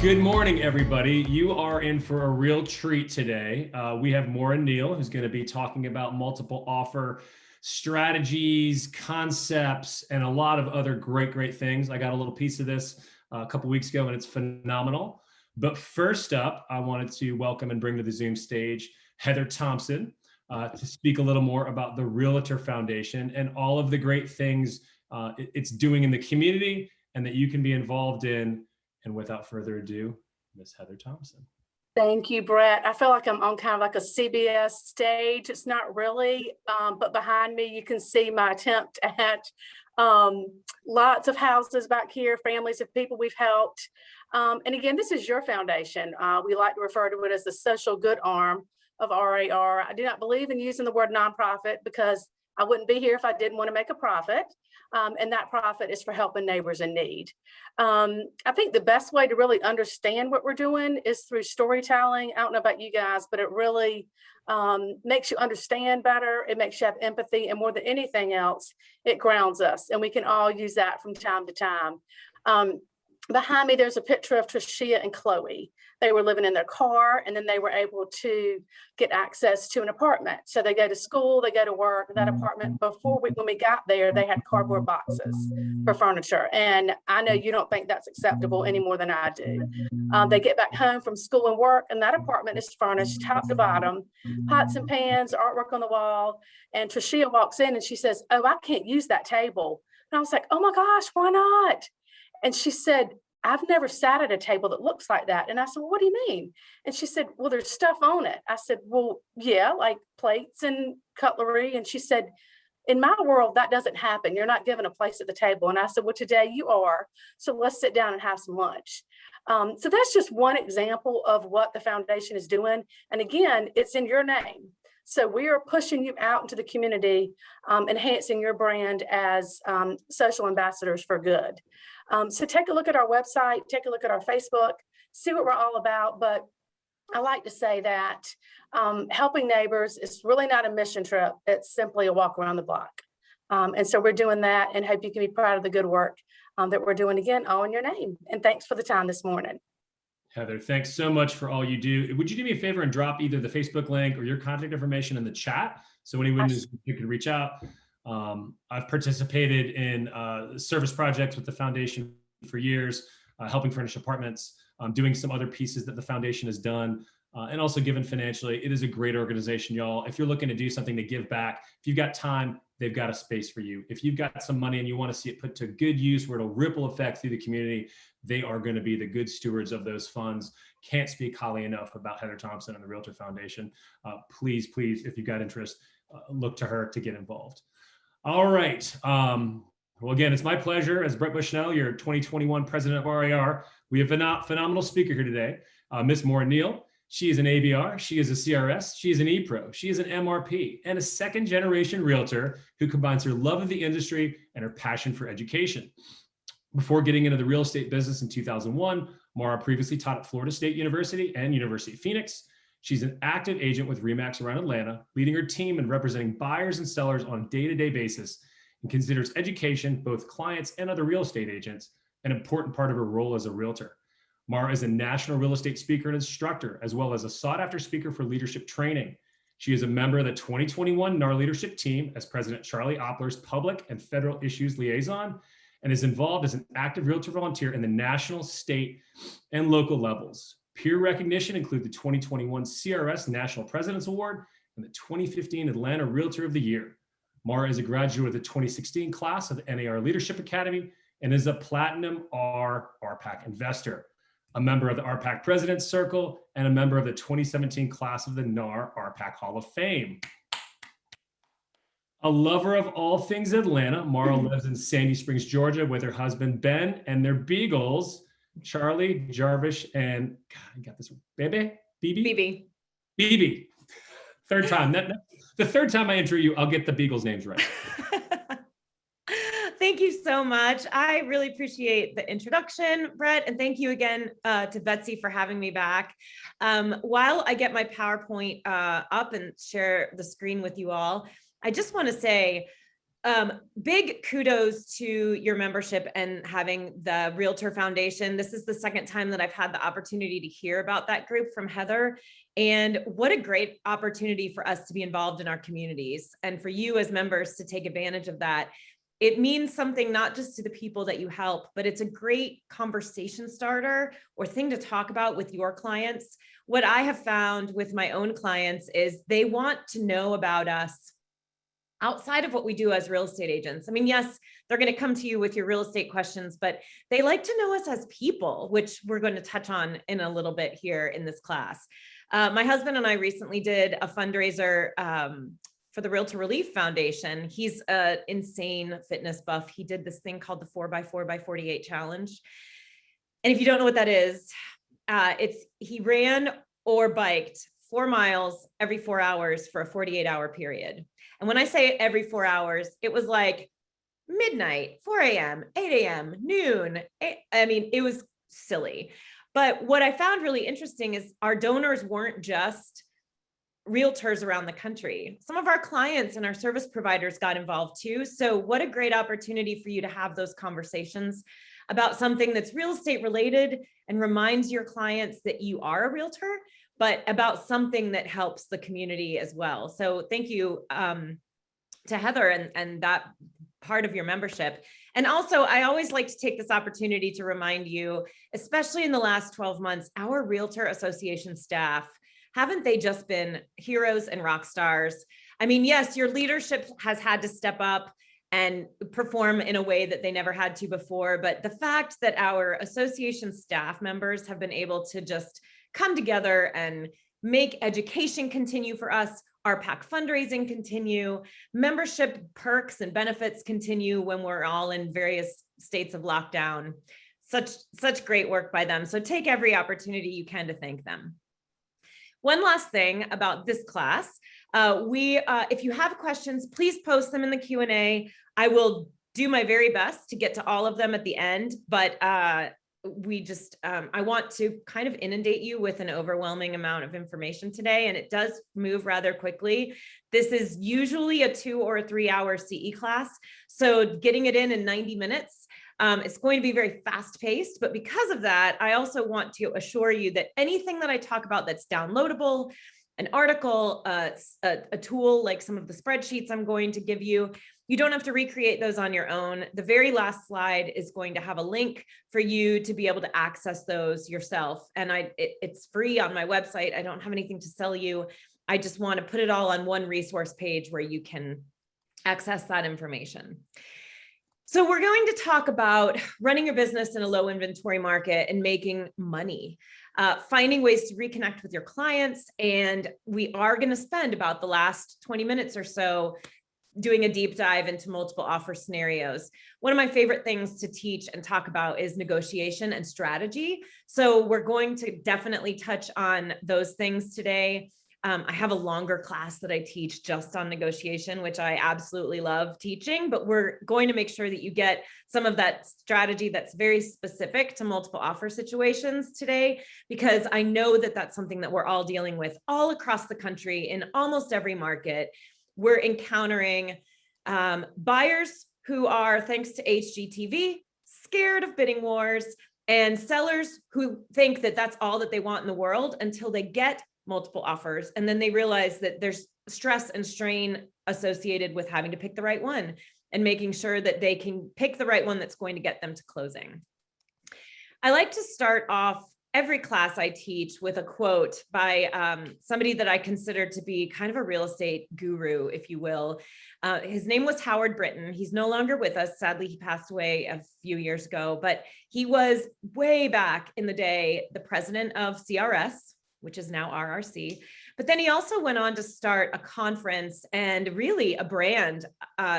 Good morning, everybody. You are in for a real treat today. We have Maura Neal, who's going to be talking about multiple offer strategies, concepts, and a lot of other great things. I got a little piece of this a couple weeks ago, and it's phenomenal. But first up, I wanted to welcome and bring to the Zoom stage Heather Thompson to speak a little more about the Realtor Foundation and all of the great things it's doing in the community and that you can be involved in. And without further ado, Miss Heather Thompson. Thank you, Brett. I feel like I'm on kind of like a CBS stage. It's not really, but behind me, you can see my attempt at lots of houses back here, families of people we've helped. And again, this is your foundation. We like to refer to it as the social good arm of RAR. I do not believe in using the word nonprofit because I wouldn't be here if I didn't want to make a profit. And that profit is for helping neighbors in need. I think the best way to really understand what we're doing is through storytelling. I don't know about you guys, but it really makes you understand better. It makes you have empathy. And more than anything else, it grounds us. And we can all use that from time to time. Behind me, there's a picture of Trishia and Chloe. They were living in their car, and then they were able to get access to an apartment. So they go to school, they go to work. That apartment, when we got there, they had cardboard boxes for furniture. And I know you don't think that's acceptable any more than I do. They get back home from school and work, and that apartment is furnished top to bottom, pots and pans, artwork on the wall. And Trishia walks in and she says, "Oh, I can't use that table." And I was like, "Oh my gosh, why not?" And she said, "I've never sat at a table that looks like that." And I said, "Well, what do you mean?" And she said, "Well, there's stuff on it." I said, "Well, yeah, like plates and cutlery." And she said, "In my world, that doesn't happen. You're not given a place at the table." And I said, "Well, today you are. So let's sit down and have some lunch." So that's just one example of what the foundation is doing. And again, it's in your name. So we are pushing you out into the community, enhancing your brand as social ambassadors for good. So take a look at our website, take a look at our Facebook, see what we're all about. But I like to say that helping neighbors is really not a mission trip. It's simply a walk around the block. And so we're doing that and hope you can be proud of the good work that we're doing, again, all in your name. And thanks for the time this morning. Heather, thanks so much for all you do. Would you do me a favor and drop either the Facebook link or your contact information in the chat so anyone who can reach out? I've participated in service projects with the foundation for years, helping furnish apartments, doing some other pieces that the foundation has done, and also given financially. It is a great organization, y'all. If you're looking to do something to give back, if you've got time, they've got a space for you. If you've got some money and you want to see it put to good use where it'll ripple effect through the community, they are going to be the good stewards of those funds. Can't speak highly enough about Heather Thompson and the Realtor Foundation. Please, if you've got interest, look to her to get involved. All right. Well, again, it's my pleasure as Brett Bushnell, your 2021 president of RAR. We have a phenomenal speaker here today, Miss Maura Neal. She is an ABR, she is a CRS, she is an ePro, she is an MRP, and a second-generation realtor who combines her love of the industry and her passion for education. Before getting into the real estate business in 2001, Maura previously taught at Florida State University and University of Phoenix. She's an active agent with RE/MAX around Atlanta, leading her team and representing buyers and sellers on a day-to-day basis, and considers education, both clients and other real estate agents, an important part of her role as a realtor. Maura is a national real estate speaker and instructor, as well as a sought-after speaker for leadership training. She is a member of the 2021 NAR leadership team as President Charlie Oppler's Public and Federal Issues Liaison, and is involved as an active realtor volunteer in the national, state, and local levels. Peer recognition include the 2021 CRS National President's Award and the 2015 Atlanta Realtor of the Year. Maura is a graduate of the 2016 class of the NAR Leadership Academy and is a Platinum RPAC investor, a member of the RPAC President's Circle, and a member of the 2017 class of the NAR RPAC Hall of Fame. A lover of all things Atlanta, Maura lives in Sandy Springs, Georgia with her husband, Ben, and their beagles, Charlie, Jarvis, and God, I got this one, BB. Third time. The third time I intro you, I'll get the beagles' names right. Thank you so much. I really appreciate the introduction, Brett, and thank you again to Betsy for having me back. While I get my PowerPoint up and share the screen with you all, I just want to say Big kudos to your membership and having the Realtor Foundation. This is the second time that I've had the opportunity to hear about that group from Heather. And what a great opportunity for us to be involved in our communities and for you as members to take advantage of that. It means something not just to the people that you help, but it's a great conversation starter or thing to talk about with your clients. What I have found with my own clients is they want to know about us outside of what we do as real estate agents. I mean, yes, they're going to come to you with your real estate questions, but they like to know us as people, which we're going to touch on in a little bit here in this class. My husband and I recently did a fundraiser for the Realtor Relief Foundation. He's an insane fitness buff. He did this thing called the 4x4x48 challenge. And if you don't know what that is, he ran or biked 4 miles every 4 hours for a 48-hour period. And when I say every 4 hours, it was like midnight, 4 a.m., 8 a.m., noon. I mean, it was silly. But what I found really interesting is our donors weren't just realtors around the country. Some of our clients and our service providers got involved too. So what a great opportunity for you to have those conversations about something that's real estate related and reminds your clients that you are a realtor, but about something that helps the community as well. So thank you to Heather and that part of your membership. And also, I always like to take this opportunity to remind you, especially in the last 12 months, our Realtor Association staff, haven't they just been heroes and rock stars? I mean, yes, your leadership has had to step up and perform in a way that they never had to before. But the fact that our association staff members have been able to just come together and make education continue for us, our PAC fundraising continue, membership perks and benefits continue when we're all in various states of lockdown. Such great work by them. So take every opportunity you can to thank them. One last thing about this class, if you have questions, please post them in the Q&A. I will do my very best to get to all of them at the end, but I want to kind of inundate you with an overwhelming amount of information today, and it does move rather quickly. This is usually a 2 or 3 hour CE class, so getting it in 90 minutes, it's going to be very fast paced, but because of that, I also want to assure you that anything that I talk about that's downloadable, an article, a tool like some of the spreadsheets I'm going to give you, you don't have to recreate those on your own. The very last slide is going to have a link for you to be able to access those yourself. And it's free on my website. I don't have anything to sell you. I just want to put it all on one resource page where you can access that information. So we're going to talk about running your business in a low inventory market and making money, finding ways to reconnect with your clients. And we are going to spend about the last 20 minutes or so doing a deep dive into multiple offer scenarios. One of my favorite things to teach and talk about is negotiation and strategy. So we're going to definitely touch on those things today. I have a longer class that I teach just on negotiation, which I absolutely love teaching, but we're going to make sure that you get some of that strategy that's very specific to multiple offer situations today, because I know that that's something that we're all dealing with all across the country in almost every market. We're encountering buyers who are, thanks to HGTV, scared of bidding wars, and sellers who think that that's all that they want in the world until they get multiple offers. And then they realize that there's stress and strain associated with having to pick the right one and making sure that they can pick the right one that's going to get them to closing. I like to start off every class I teach with a quote by somebody that I consider to be kind of a real estate guru, if you will. His name was Howard Britton. He's no longer with us. Sadly, he passed away a few years ago, but he was way back in the day, the president of CRS, which is now RRC. But then he also went on to start a conference and really a brand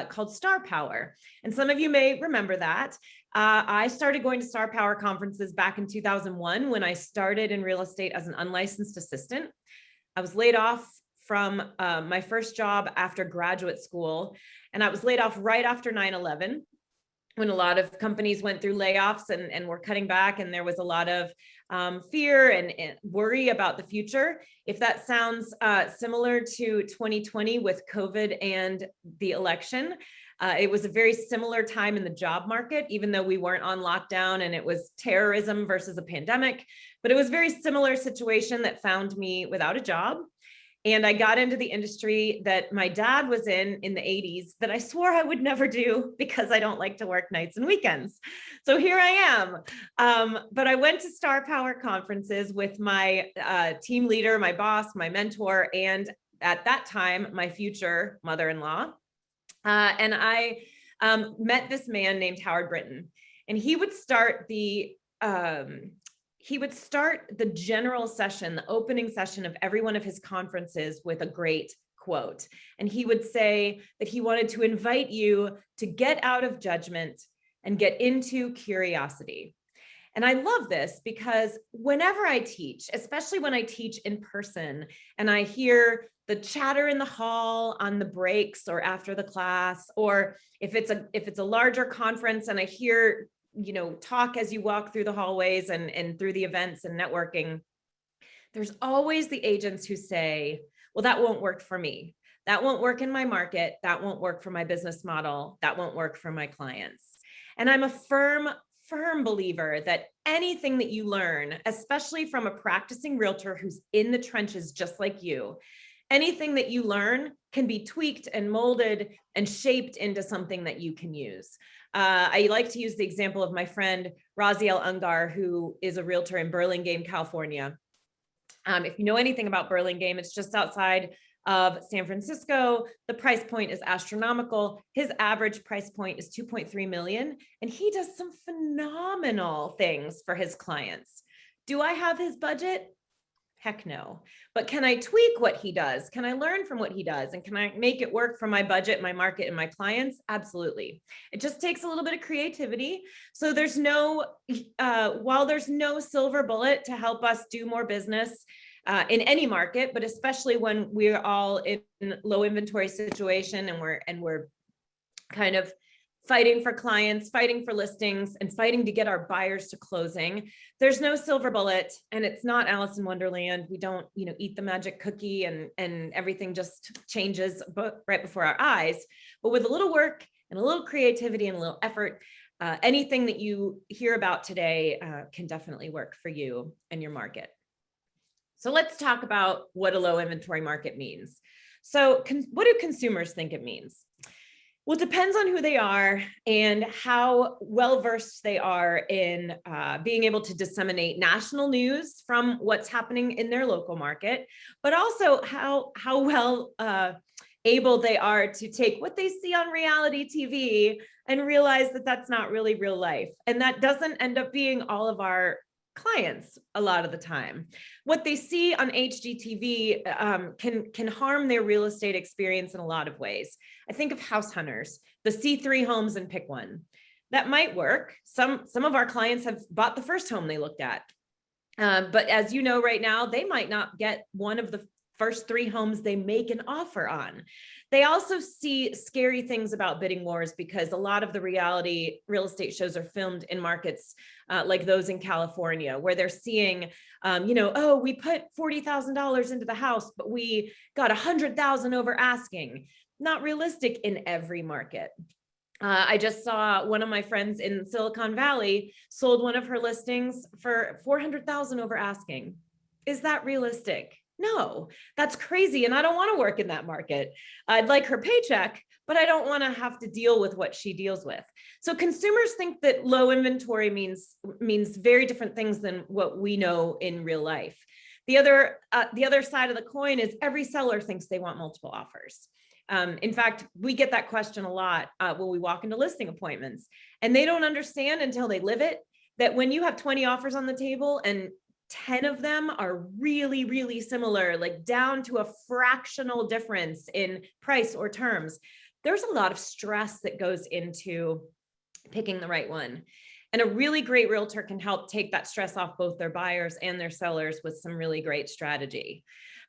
called Star Power. And some of you may remember that. I started going to Star Power conferences back in 2001 when I started in real estate as an unlicensed assistant. I was laid off from my first job after graduate school, and I was laid off right after 9/11, when a lot of companies went through layoffs and were cutting back, and there was a lot of fear and worry about the future. If that sounds similar to 2020 with COVID and the election, It was a very similar time in the job market, even though we weren't on lockdown and it was terrorism versus a pandemic, but it was a very similar situation that found me without a job. And I got into the industry that my dad was in the 80s that I swore I would never do because I don't like to work nights and weekends. So here I am. But I went to Star Power conferences with my team leader, my boss, my mentor, and at that time, my future mother-in-law. And I met this man named Howard Britton, and he would start the general session, the opening session of every one of his conferences with a great quote. And he would say that he wanted to invite you to get out of judgment and get into curiosity. And I love this because whenever I teach, especially when I teach in person and I hear the chatter in the hall on the breaks or after the class, or if it's a larger conference and I hear, talk as you walk through the hallways and through the events and networking, there's always the agents who say, well, that won't work for me. That won't work in my market. That won't work for my business model. That won't work for my clients. And I'm a firm believer that anything that you learn, especially from a practicing realtor who's in the trenches just like you, anything that you learn can be tweaked and molded and shaped into something that you can use. I like to use the example of my friend Raziel Ungar, who is a realtor in Burlingame, California. If you know anything about Burlingame, it's just outside of San Francisco. The price point is astronomical. His average price point is 2.3 million, and he does some phenomenal things for his clients. Do I have his budget? Heck no. But can I tweak what he does? Can I learn from what he does? And can I make it work for my budget, my market, and my clients? Absolutely. It just takes a little bit of creativity. So there's while there's no silver bullet to help us do more business in any market, but especially when we're all in low inventory situation and we're kind of fighting for clients, fighting for listings, and fighting to get our buyers to closing. There's no silver bullet, and it's not Alice in Wonderland. We don't, eat the magic cookie and everything just changes right before our eyes. But with a little work and a little creativity and a little effort, anything that you hear about today can definitely work for you and your market. So let's talk about what a low inventory market means. So what do consumers think it means? Well, it depends on who they are and how well-versed they are in being able to disseminate national news from what's happening in their local market, but also how well able they are to take what they see on reality TV and realize that that's not really real life. And that doesn't end up being all of our clients a lot of the time. What they see on HGTV can harm their real estate experience in a lot of ways. I think of house hunters, the C3 homes and pick one. That might work. Some of our clients have bought the first home they looked at. But as you know, right now, they might not get one of the first 3 homes they make an offer on. They also see scary things about bidding wars because a lot of the reality real estate shows are filmed in markets like those in California, where they're seeing, oh, we put $40,000 into the house, but we got $100,000 over asking. Not realistic in every market. I just saw one of my friends in Silicon Valley sold one of her listings for $400,000 over asking. Is that realistic? No, that's crazy. And I don't want to work in that market. I'd like her paycheck, but I don't want to have to deal with what she deals with. So consumers think that low inventory means very different things than what we know in real life. The other side of the coin is every seller thinks they want multiple offers. In fact, we get that question a lot when we walk into listing appointments, and they don't understand until they live it, that when you have 20 offers on the table and 10 of them are really, really similar, like down to a fractional difference in price or terms, there's a lot of stress that goes into picking the right one. And a really great realtor can help take that stress off both their buyers and their sellers with some really great strategy.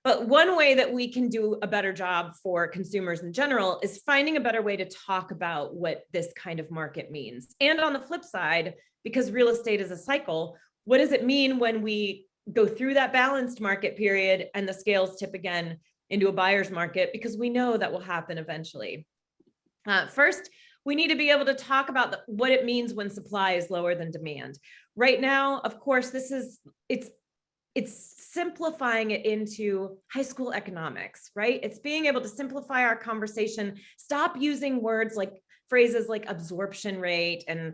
But one way that we can do a better job for consumers in general is finding a better way to talk about what this kind of market means. And on the flip side, because real estate is a cycle, what does it mean when we go through that balanced market period and the scales tip again into a buyer's market? Because we know that will happen eventually. First, we need to be able to talk about what it means when supply is lower than demand. Right now, of course, it's simplifying it into high school economics, right? It's being able to simplify our conversation, stop using words like phrases like absorption rate and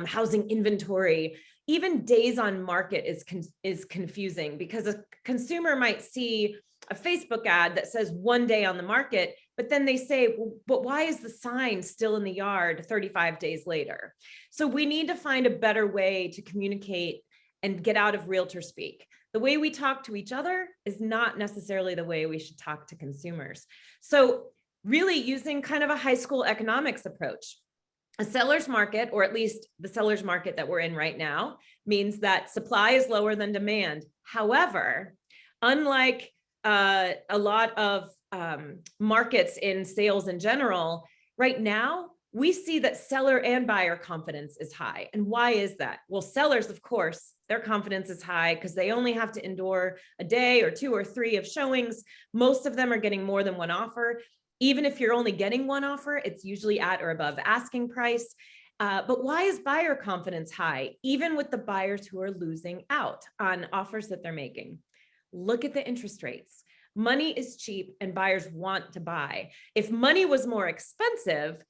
housing inventory. Even days on market is confusing, because a consumer might see a Facebook ad that says 1 day on the market, but then they say, well, but why is the sign still in the yard 35 days later? So we need to find a better way to communicate and get out of realtor speak. The way we talk to each other is not necessarily the way we should talk to consumers. So really using kind of a high school economics approach. A seller's market, or at least the seller's market that we're in right now, means that supply is lower than demand. However, unlike a lot of markets in sales in general, right now, we see that seller and buyer confidence is high. And why is that? Well, sellers, of course, their confidence is high because they only have to endure a day or 2 or 3 of showings. Most of them are getting more than one offer. Even if you're only getting one offer, it's usually at or above asking price. But why is buyer confidence high, even with the buyers who are losing out on offers that they're making? Look at the interest rates. Money is cheap and buyers want to buy. If money was more expensive,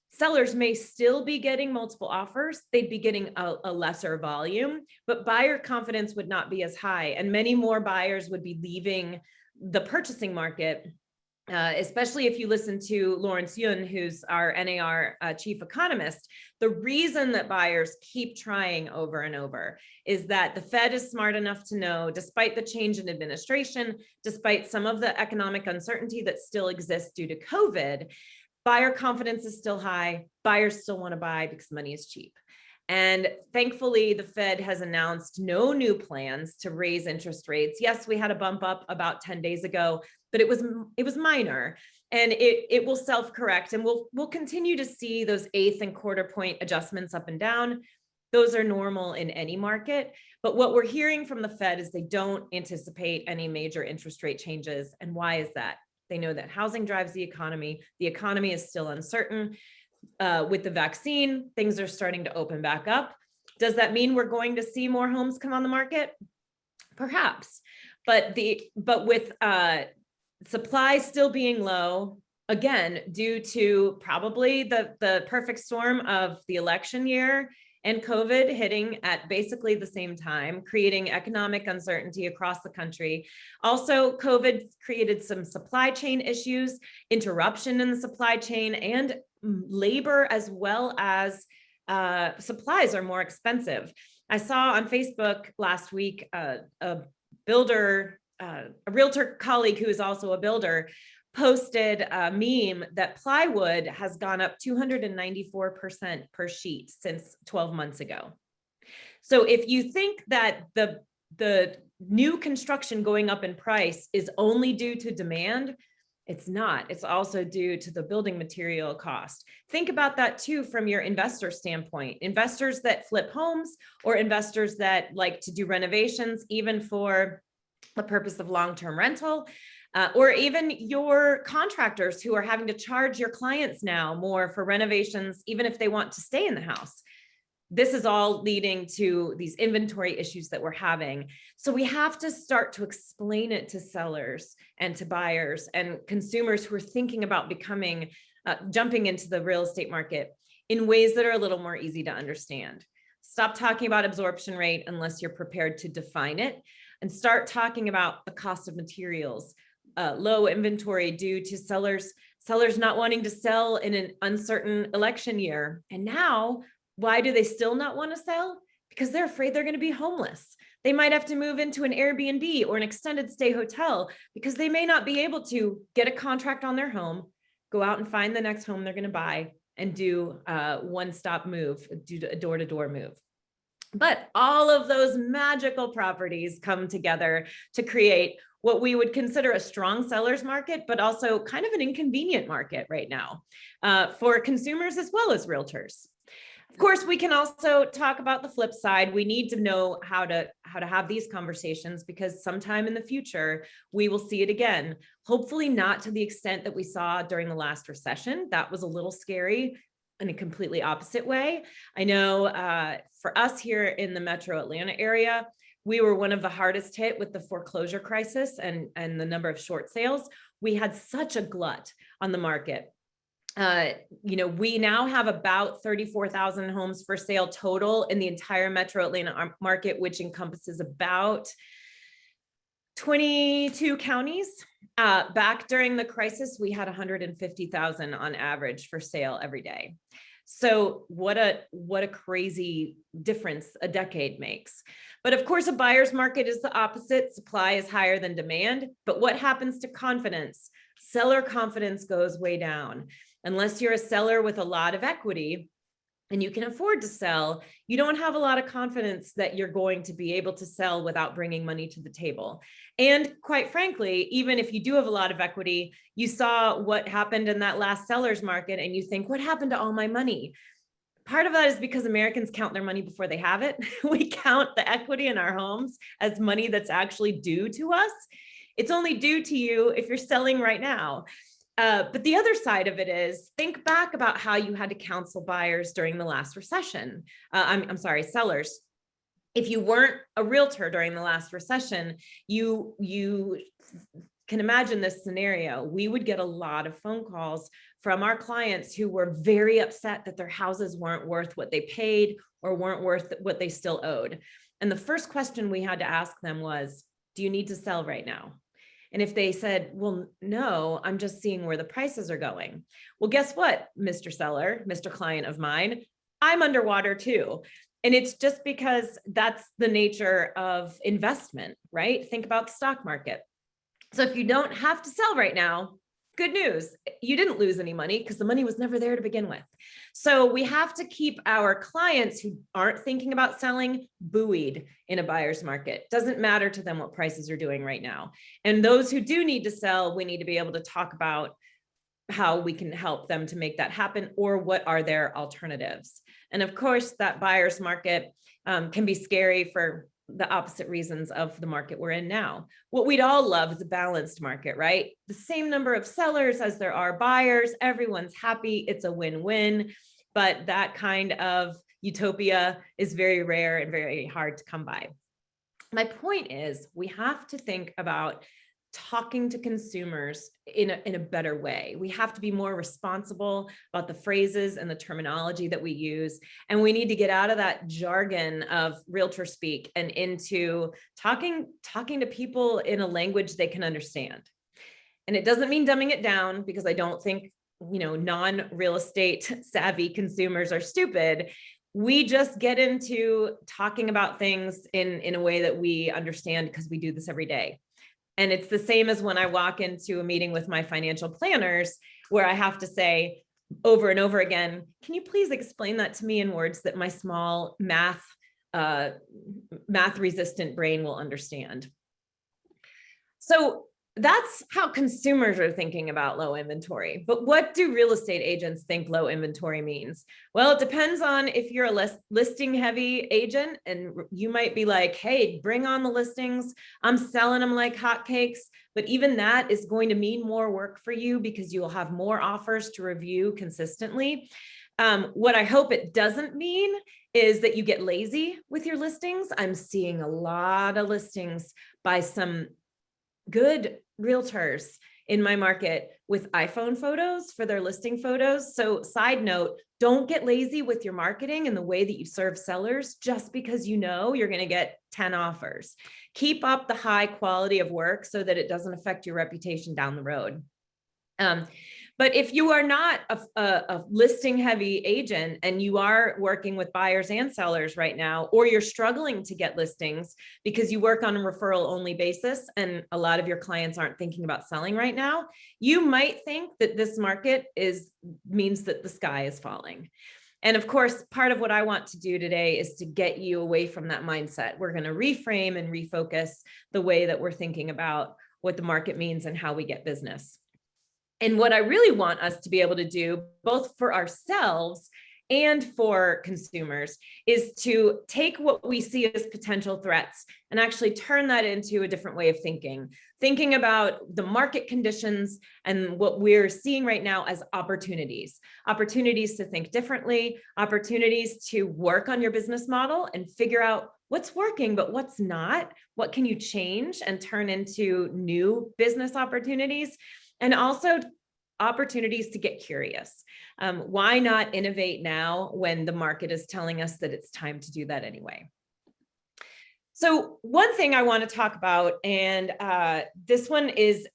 sellers may still be getting multiple offers. They'd be getting a lesser volume, but buyer confidence would not be as high, and many more buyers would be leaving the purchasing market. Especially if you listen to Lawrence Yun, who's our NAR chief economist. The reason that buyers keep trying over and over is that the Fed is smart enough to know, despite the change in administration, despite some of the economic uncertainty that still exists due to COVID, buyer confidence is still high. Buyers still want to buy because money is cheap. And thankfully, the Fed has announced no new plans to raise interest rates. Yes, we had a bump up about 10 days ago, but it was minor, and it will self-correct, and we'll continue to see those 1/8 and 1/4 point adjustments up and down. Those are normal in any market. But what we're hearing from the Fed is they don't anticipate any major interest rate changes. And why is that? They know that housing drives the economy. The economy is still uncertain. With the vaccine, things are starting to open back up. Does that mean we're going to see more homes come on the market? Perhaps, but with supply still being low, again, due to probably the perfect storm of the election year and COVID hitting at basically the same time, creating economic uncertainty across the country. Also, COVID created some supply chain issues, interruption in the supply chain, and labor as well as supplies are more expensive. I saw on Facebook last week a builder, a realtor colleague who is also a builder, posted a meme that plywood has gone up 294% per sheet since 12 months ago. So if you think that the new construction going up in price is only due to demand, it's not. It's also due to the building material cost. Think about that too from your investor standpoint. Investors that flip homes, or investors that like to do renovations, even for the purpose of long-term rental, or even your contractors who are having to charge your clients now more for renovations, even if they want to stay in the house. This is all leading to these inventory issues that we're having. So we have to start to explain it to sellers and to buyers and consumers who are thinking about jumping into the real estate market in ways that are a little more easy to understand. Stop talking about absorption rate unless you're prepared to define it, and start talking about the cost of materials, low inventory due to sellers not wanting to sell in an uncertain election year. And now, why do they still not want to sell? Because they're afraid they're going to be homeless. They might have to move into an Airbnb or an extended stay hotel because they may not be able to get a contract on their home, go out and find the next home they're going to buy, and do a one-stop move, do a door-to-door move. But all of those magical properties come together to create what we would consider a strong seller's market, but also kind of an inconvenient market right now for consumers as well as realtors. Of course, we can also talk about the flip side. We need to know how to have these conversations, because sometime in the future, we will see it again. Hopefully not to the extent that we saw during the last recession. That was a little scary in a completely opposite way. I know for us here in the Metro Atlanta area, we were one of the hardest hit with the foreclosure crisis and the number of short sales. We had such a glut on the market. We now have about 34,000 homes for sale total in the entire Metro Atlanta market, which encompasses about 22 counties. Back during the crisis, we had 150,000 on average for sale every day. So what a crazy difference a decade makes. But of course, a buyer's market is the opposite. Supply is higher than demand. But what happens to confidence? Seller confidence goes way down. Unless you're a seller with a lot of equity and you can afford to sell, you don't have a lot of confidence that you're going to be able to sell without bringing money to the table. And quite frankly, even if you do have a lot of equity, you saw what happened in that last seller's market and you think, what happened to all my money? Part of that is because Americans count their money before they have it. We count the equity in our homes as money that's actually due to us. It's only due to you if you're selling right now. But the other side of it is, think back about how you had to counsel buyers during the last recession. I'm sorry, sellers. If you weren't a realtor during the last recession, you can imagine this scenario. We would get a lot of phone calls from our clients who were very upset that their houses weren't worth what they paid or weren't worth what they still owed. And the first question we had to ask them was, do you need to sell right now? And if they said, well, no, I'm just seeing where the prices are going. Well, guess what, Mr. Seller, Mr. Client of mine, I'm underwater too. And it's just because that's the nature of investment, right? Think about the stock market. So if you don't have to sell right now, good news, you didn't lose any money because the money was never there to begin with. So we have to keep our clients who aren't thinking about selling buoyed in a buyer's market. Doesn't matter to them what prices are doing right now. And those who do need to sell, we need to be able to talk about how we can help them to make that happen, or what are their alternatives. And of course, that buyer's market can be scary for the opposite reasons of the market we're in now. What we'd all love is a balanced market, right? The same number of sellers as there are buyers, everyone's happy, it's a win-win, but that kind of utopia is very rare and very hard to come by. My point is, we have to think about talking to consumers in a better way. We have to be more responsible about the phrases and the terminology that we use. And we need to get out of that jargon of realtor speak and into talking to people in a language they can understand. And it doesn't mean dumbing it down, because I don't think, non-real estate savvy consumers are stupid. We just get into talking about things in a way that we understand, because we do this every day. And it's the same as when I walk into a meeting with my financial planners, where I have to say over and over again, can you please explain that to me in words that my small math resistant brain will understand? So that's how consumers are thinking about low inventory. But what do real estate agents think low inventory means? Well, it depends on if you're a listing heavy agent, and you might be like, hey, bring on the listings. I'm selling them like hotcakes. But even that is going to mean more work for you, because you'll have more offers to review consistently. What I hope it doesn't mean is that you get lazy with your listings. I'm seeing a lot of listings by some good realtors in my market with iPhone photos for their listing photos. So side note, don't get lazy with your marketing and the way that you serve sellers just because you're going to get 10 offers. Keep up the high quality of work so that it doesn't affect your reputation down the road. But if you are not a listing heavy agent and you are working with buyers and sellers right now, or you're struggling to get listings because you work on a referral only basis and a lot of your clients aren't thinking about selling right now, you might think that this market means that the sky is falling. And of course, part of what I want to do today is to get you away from that mindset. We're going to reframe and refocus the way that we're thinking about what the market means and how we get business. And what I really want us to be able to do, both for ourselves and for consumers is to take what we see as potential threats and actually turn that into a different way of thinking about the market conditions and what we're seeing right now as opportunities to think differently, opportunities to work on your business model and figure out what's working, but what's not, what can you change and turn into new business opportunities, and also opportunities to get curious. Why not innovate now when the market is telling us that it's time to do that anyway? So one thing I want to talk about, and this one is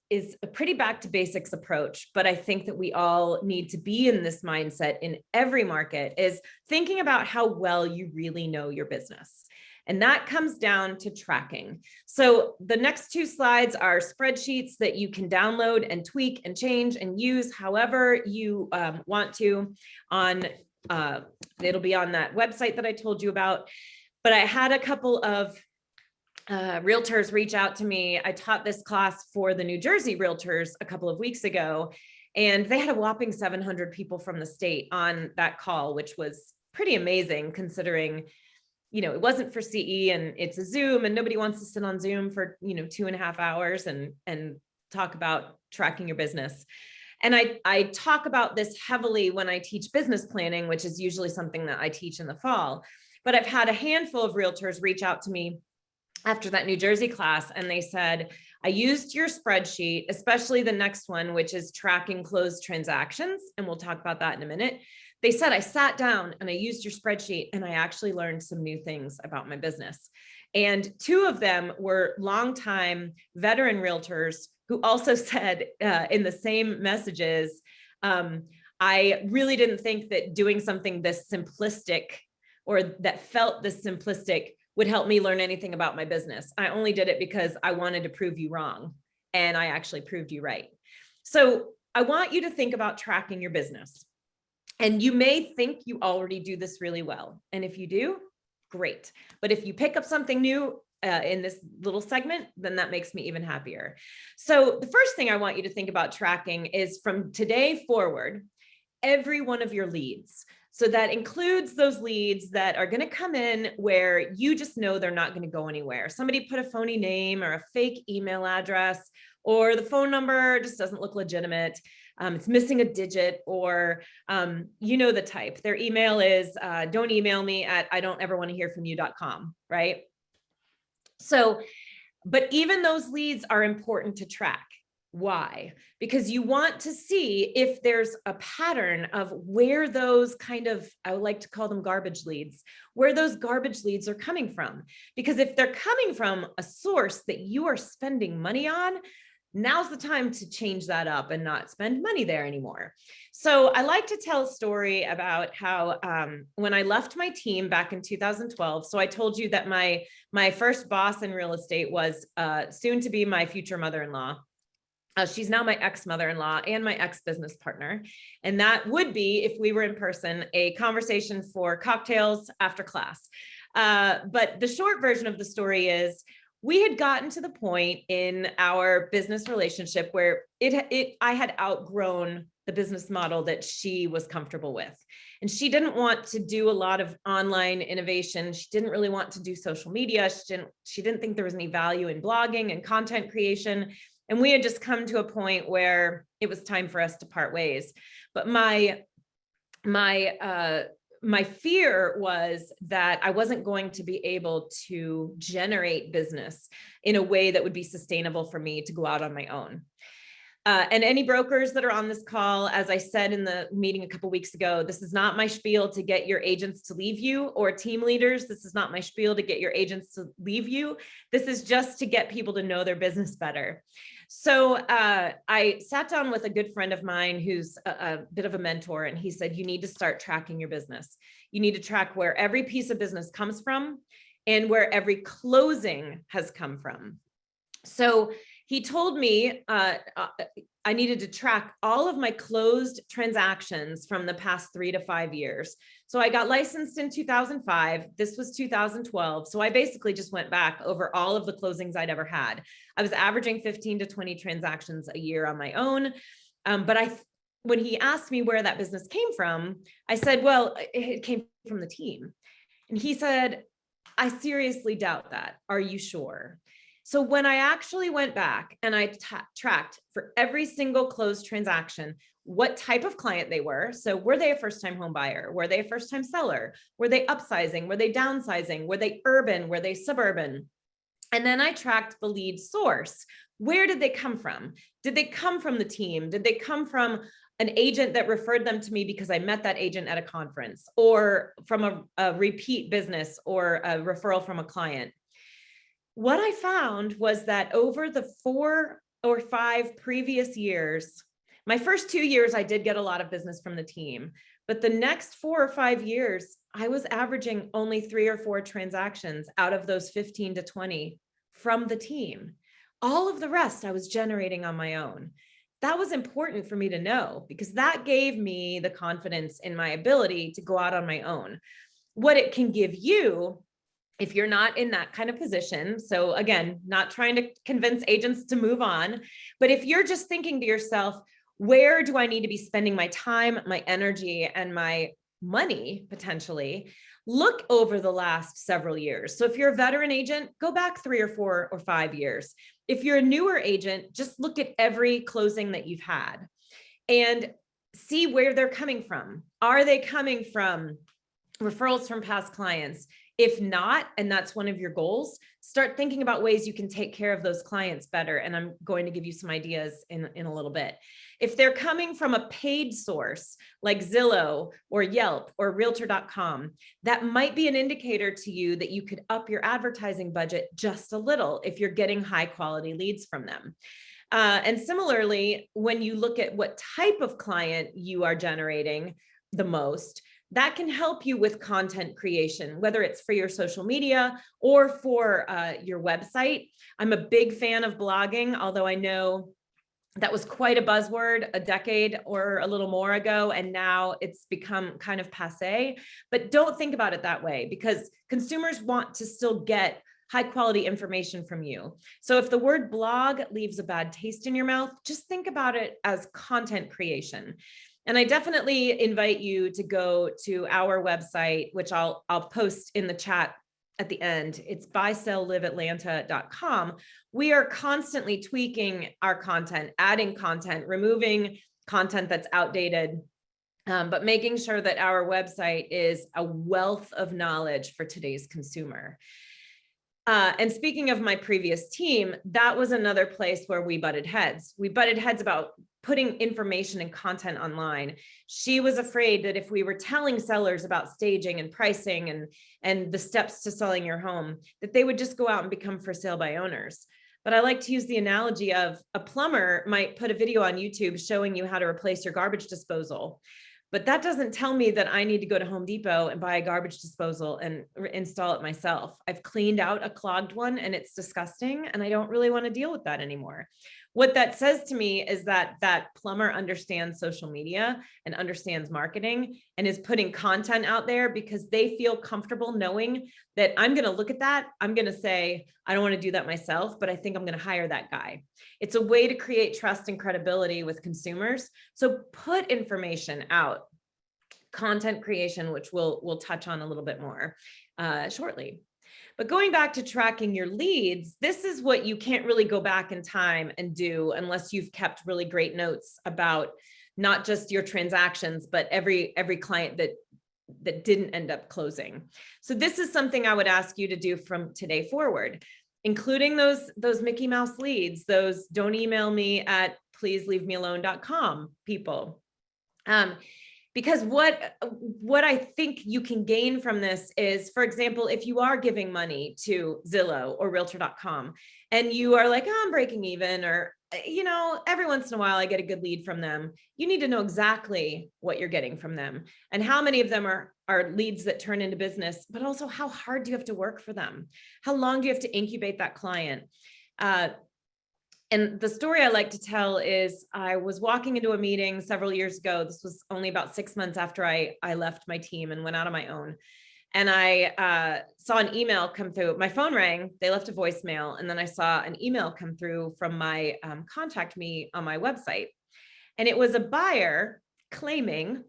a pretty back to basics approach, but I think that we all need to be in this mindset in every market, is thinking about how well you really know your business. And that comes down to tracking. So the next two slides are spreadsheets that you can download and tweak and change and use however you want to on, it'll be on that website that I told you about. But I had a couple of realtors reach out to me. I taught this class for the New Jersey realtors a couple of weeks ago, and they had a whopping 700 people from the state on that call, which was pretty amazing considering, you know, it wasn't for CE and it's a Zoom and nobody wants to sit on Zoom for, 2.5 hours and talk about tracking your business. And I talk about this heavily when I teach business planning, which is usually something that I teach in the fall. But I've had a handful of realtors reach out to me after that New Jersey class, and they said, I used your spreadsheet, especially the next one, which is tracking closed transactions. And we'll talk about that in a minute. They said, I sat down and I used your spreadsheet and I actually learned some new things about my business. And two of them were longtime veteran realtors who also said in the same messages, I really didn't think that doing something this simplistic or that felt this simplistic would help me learn anything about my business. I only did it because I wanted to prove you wrong. And I actually proved you right. So I want you to think about tracking your business. And you may think you already do this really well. And if you do, great. But if you pick up something new in this little segment, then that makes me even happier. So the first thing I want you to think about tracking is from today forward, every one of your leads. So that includes those leads that are going to come in where you just know they're not going to go anywhere. Somebody put a phony name or a fake email address, or the phone number just doesn't look legitimate. It's missing a digit, or you know the type. Their email is don't email me at idon'teverwantohearfromu.com, right? So, but even those leads are important to track. Why? Because you want to see if there's a pattern of where those kind of, I would like to call them garbage leads, where those garbage leads are coming from. Because if they're coming from a source that you are spending money on, now's the time to change that up and not spend money there anymore. So I like to tell a story about how when I left my team back in 2012, so I told you that my first boss in real estate was soon to be my future mother-in-law. She's now my ex-mother-in-law and my ex-business partner. And that would be, if we were in person, a conversation for cocktails after class. But the short version of the story is, we had gotten to the point in our business relationship where I had outgrown the business model that she was comfortable with. And she didn't want to do a lot of online innovation. She didn't really want to do social media. She didn't think there was any value in blogging and content creation. And we had just come to a point where it was time for us to part ways. But my fear was that I wasn't going to be able to generate business in a way that would be sustainable for me to go out on my own. And any brokers that are on this call, as I said in the meeting a couple of weeks ago, this is not my spiel to get your agents to leave you, or team leaders. This is not my spiel to get your agents to leave you. This is just to get people to know their business better. So I sat down with a good friend of mine who's a bit of a mentor, and he said, you need to start tracking your business. You need to track where every piece of business comes from and where every closing has come from. So he told me I needed to track all of my closed transactions from the past 3 to 5 years. So I got licensed in 2005. This was 2012. So I basically just went back over all of the closings I'd ever had. I was averaging 15 to 20 transactions a year on my own. But when he asked me where that business came from, I said, well, it came from the team. And he said, I seriously doubt that. Are you sure? So when I actually went back and I tracked for every single closed transaction, what type of client they were. So were they a first-time home buyer? Were they a first-time seller? Were they upsizing? Were they downsizing? Were they urban? Were they suburban? And then I tracked the lead source. Where did they come from? Did they come from the team? Did they come from an agent that referred them to me because I met that agent at a conference, or from a repeat business, or a referral from a client? What I found was that over the 4 or 5 previous years, my first 2 years, I did get a lot of business from the team, but the next 4 or 5 years, I was averaging only 3 or 4 transactions out of those 15 to 20 from the team. All of the rest I was generating on my own. That was important for me to know, because that gave me the confidence in my ability to go out on my own. What it can give you, if you're not in that kind of position, so again, not trying to convince agents to move on, but if you're just thinking to yourself, where do I need to be spending my time, my energy, and my money potentially? Look over the last several years. So if you're a veteran agent, go back 3 or 4 or 5 years. If you're a newer agent, just look at every closing that you've had and see where they're coming from. Are they coming from referrals from past clients? If not, and that's one of your goals, start thinking about ways you can take care of those clients better. And I'm going to give you some ideas in a little bit. If they're coming from a paid source like Zillow or Yelp or Realtor.com, that might be an indicator to you that you could up your advertising budget just a little if you're getting high quality leads from them. And similarly, when you look at what type of client you are generating the most, that can help you with content creation, whether it's for your social media or for your website. I'm a big fan of blogging, although I know that was quite a buzzword a decade or a little more ago, and now it's become kind of passé. But don't think about it that way, because consumers want to still get high quality information from you. So if the word blog leaves a bad taste in your mouth, just think about it as content creation. And I definitely invite you to go to our website, which I'll post in the chat at the end. It's buysellliveatlanta.com. We are constantly tweaking our content, adding content, removing content that's outdated, but making sure that our website is a wealth of knowledge for today's consumer. And speaking of my previous team, that was another place where we butted heads. We butted heads about putting information and content online. She was afraid that if we were telling sellers about staging and pricing and the steps to selling your home, that they would just go out and become for sale by owners. But I like to use the analogy of a plumber might put a video on YouTube showing you how to replace your garbage disposal. But that doesn't tell me that I need to go to Home Depot and buy a garbage disposal and install it myself. I've cleaned out a clogged one and it's disgusting, and I don't really want to deal with that anymore. What that says to me is that that plumber understands social media and understands marketing and is putting content out there because they feel comfortable knowing that I'm going to look at that. I'm going to say, I don't want to do that myself, but I think I'm going to hire that guy. It's a way to create trust and credibility with consumers. So put information out, content creation, which we'll touch on a little bit more shortly. But going back to tracking your leads, this is what you can't really go back in time and do unless you've kept really great notes about not just your transactions, but every client that didn't end up closing. So this is something I would ask you to do from today forward, including those Mickey Mouse leads, those don't email me at pleaseleavemealone.com people. Because what I think you can gain from this is, for example, if you are giving money to Zillow or Realtor.com and you are like, oh, I'm breaking even, or, every once in a while I get a good lead from them, you need to know exactly what you're getting from them and how many of them are leads that turn into business, but also how hard do you have to work for them? How long do you have to incubate that client? And the story I like to tell is I was walking into a meeting several years ago. This was only about 6 months after I left my team and went out on my own. And I saw an email come through. My phone rang, they left a voicemail. And then I saw an email come through from my contact me on my website. And it was a buyer claiming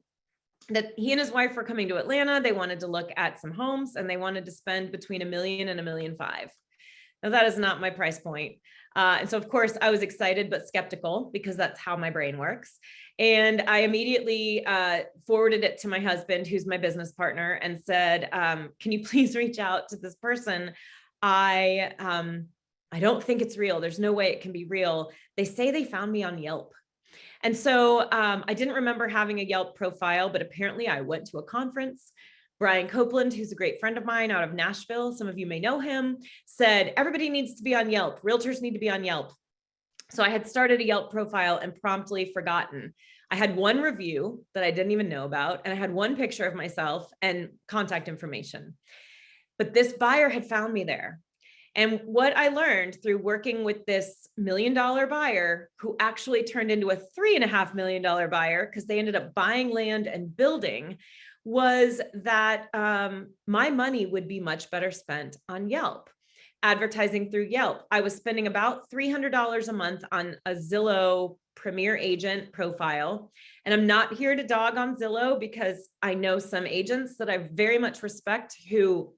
that he and his wife were coming to Atlanta. They wanted to look at some homes and they wanted to spend between $1 million and $1.5 million. Now that is not my price point. And so of course I was excited, but skeptical because that's how my brain works. And I immediately forwarded it to my husband, who's my business partner, and said, can you please reach out to this person? I don't think it's real. There's no way it can be real. They say they found me on Yelp. And so I didn't remember having a Yelp profile, but apparently I went to a conference. Brian Copeland, who's a great friend of mine out of Nashville, some of you may know him, said, everybody needs to be on Yelp. Realtors need to be on Yelp. So I had started a Yelp profile and promptly forgotten. I had one review that I didn't even know about, and I had one picture of myself and contact information. But this buyer had found me there. And what I learned through working with this $1 million buyer, who actually turned into a $3.5 million buyer because they ended up buying land and building, was that my money would be much better spent on Yelp. Advertising through Yelp. I was spending about $300 a month on a Zillow Premier Agent profile. And I'm not here to dog on Zillow because I know some agents that I very much respect who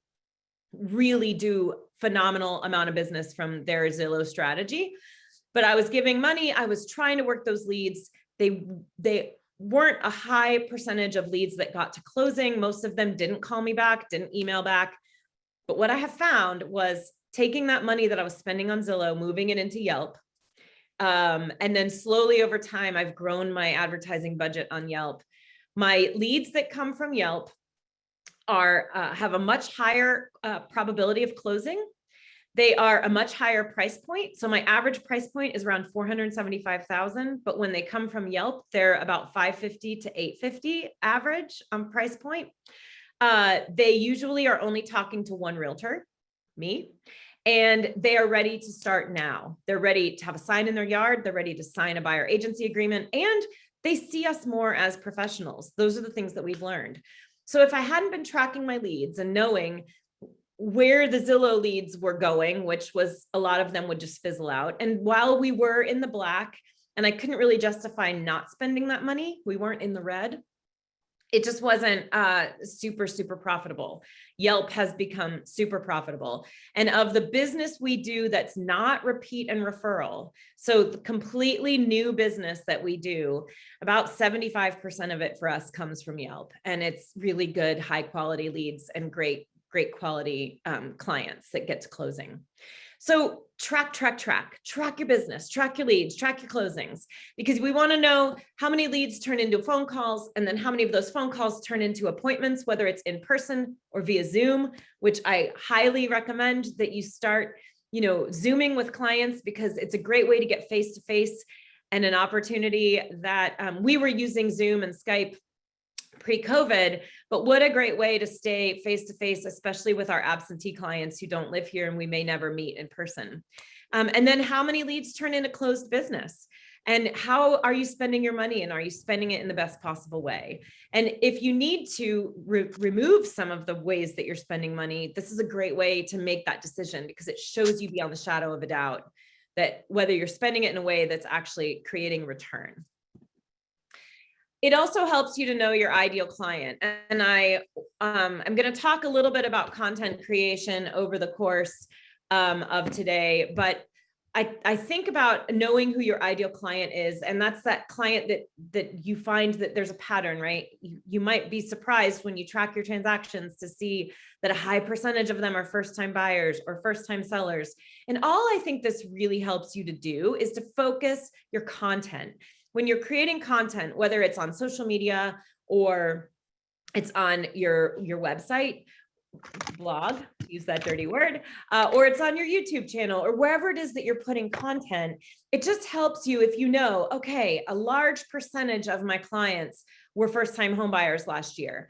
really do phenomenal amount of business from their Zillow strategy. But I was giving money. I was trying to work those leads. They weren't a high percentage of leads that got to closing. Most of them didn't call me back, didn't email back. But what I have found was taking that money that I was spending on Zillow, moving it into Yelp. And then slowly over time, I've grown my advertising budget on Yelp. My leads that come from Yelp have a much higher probability of closing. They are a much higher price point. So my average price point is around $475,000, but when they come from Yelp, they're about $550 to $850 average price point. They usually are only talking to one realtor, me, and they are ready to start now. They're ready to have a sign in their yard. They're ready to sign a buyer agency agreement, and they see us more as professionals. Those are the things that we've learned. So if I hadn't been tracking my leads and knowing where the Zillow leads were going, which was a lot of them would just fizzle out. And while we were in the black and I couldn't really justify not spending that money, we weren't in the red. It just wasn't super profitable. Yelp has become super profitable. And of the business we do that's not repeat and referral, so the completely new business that we do, about 75% of it for us comes from Yelp. And it's really good, high quality leads and great quality clients that get to closing. So track your business, track your leads, track your closings, because we want to know how many leads turn into phone calls and then how many of those phone calls turn into appointments, whether it's in person or via Zoom, which I highly recommend that you start, Zooming with clients, because it's a great way to get face-to-face and an opportunity that we were using Zoom and Skype pre-COVID, but what a great way to stay face-to-face, especially with our absentee clients who don't live here and we may never meet in person. And then how many leads turn into closed business? And how are you spending your money, and are you spending it in the best possible way? And if you need to remove some of the ways that you're spending money, this is a great way to make that decision, because it shows you beyond the shadow of a doubt that whether you're spending it in a way that's actually creating return. It also helps you to know your ideal client. And I'm going to talk a little bit about content creation over the course of today, but I think about knowing who your ideal client is. And that's that client that you find that there's a pattern, right? You might be surprised when you track your transactions to see that a high percentage of them are first-time buyers or first-time sellers. And all I think this really helps you to do is to focus your content. When you're creating content, whether it's on social media or it's on your website, blog, use that dirty word, or it's on your YouTube channel or wherever it is that you're putting content, it just helps you if you know, okay, a large percentage of my clients were first-time home buyers last year.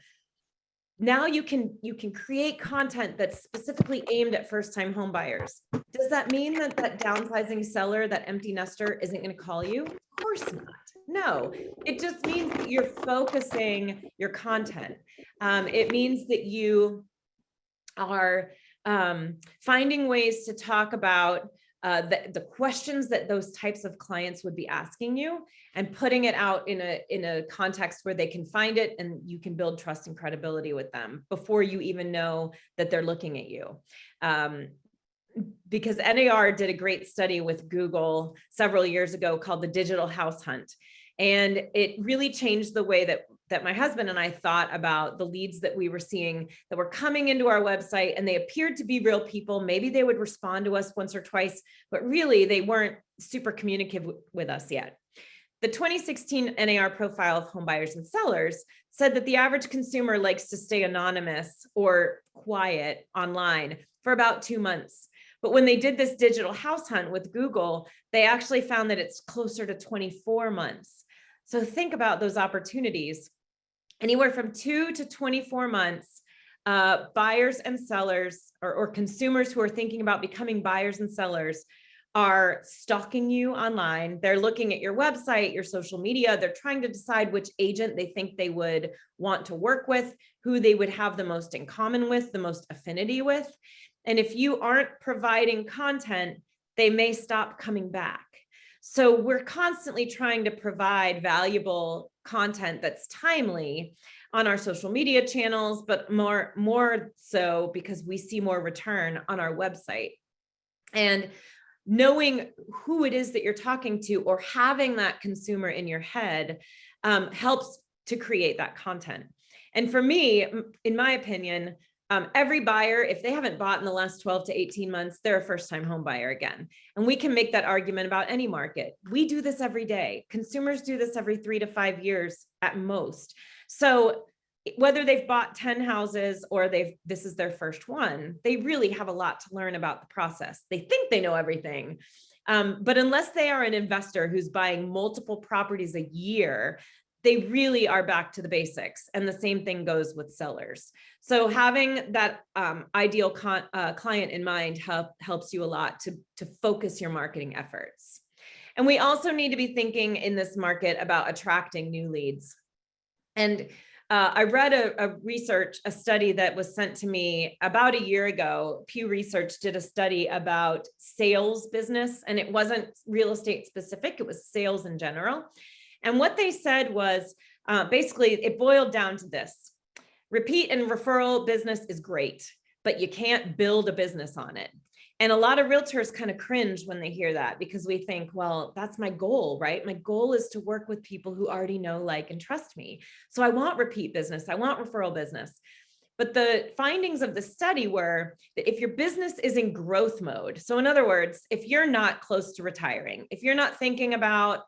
Now you can create content that's specifically aimed at first-time home buyers. Does that mean that that downsizing seller, that empty nester, isn't going to call you? Of course not. No, it just means that you're focusing your content. It means that you are finding ways to talk about the questions that those types of clients would be asking you, and putting it out in a context where they can find it and you can build trust and credibility with them before you even know that they're looking at you. Because NAR did a great study with Google several years ago called the Digital House Hunt. And it really changed the way that my husband and I thought about the leads that we were seeing that were coming into our website, and they appeared to be real people. Maybe they would respond to us once or twice, but really they weren't super communicative with us yet. The 2016 NAR profile of home buyers and sellers said that the average consumer likes to stay anonymous or quiet online for about 2 months. But when they did this digital house hunt with Google, they actually found that it's closer to 24 months. So think about those opportunities. Anywhere from 2 to 24 months, buyers and sellers or consumers who are thinking about becoming buyers and sellers are stalking you online. They're looking at your website, your social media. They're trying to decide which agent they think they would want to work with, who they would have the most in common with, the most affinity with. And if you aren't providing content, they may stop coming back. So we're constantly trying to provide valuable content that's timely on our social media channels, but more so because we see more return on our website. And knowing who it is that you're talking to or having that consumer in your head helps to create that content. And for me, in my opinion, every buyer, if they haven't bought in the last 12 to 18 months, they're a first-time home buyer again. And we can make that argument about any market. We do this every day. Consumers do this every 3 to 5 years at most. So whether they've bought 10 houses or this is their first one, they really have a lot to learn about the process. They think they know everything. But unless they are an investor who's buying multiple properties a year, they really are back to the basics. And the same thing goes with sellers. So having that ideal client in mind helps you a lot to focus your marketing efforts. And we also need to be thinking in this market about attracting new leads. And I read a study that was sent to me about a year ago. Pew Research did a study about sales business, and it wasn't real estate specific, it was sales in general. And what they said was, basically, it boiled down to this: repeat and referral business is great, but you can't build a business on it. And a lot of realtors kind of cringe when they hear that, because we think, well, that's my goal, right? My goal is to work with people who already know, like, and trust me. So I want repeat business. I want referral business. But the findings of the study were that if your business is in growth mode, so in other words, if you're not close to retiring, if you're not thinking about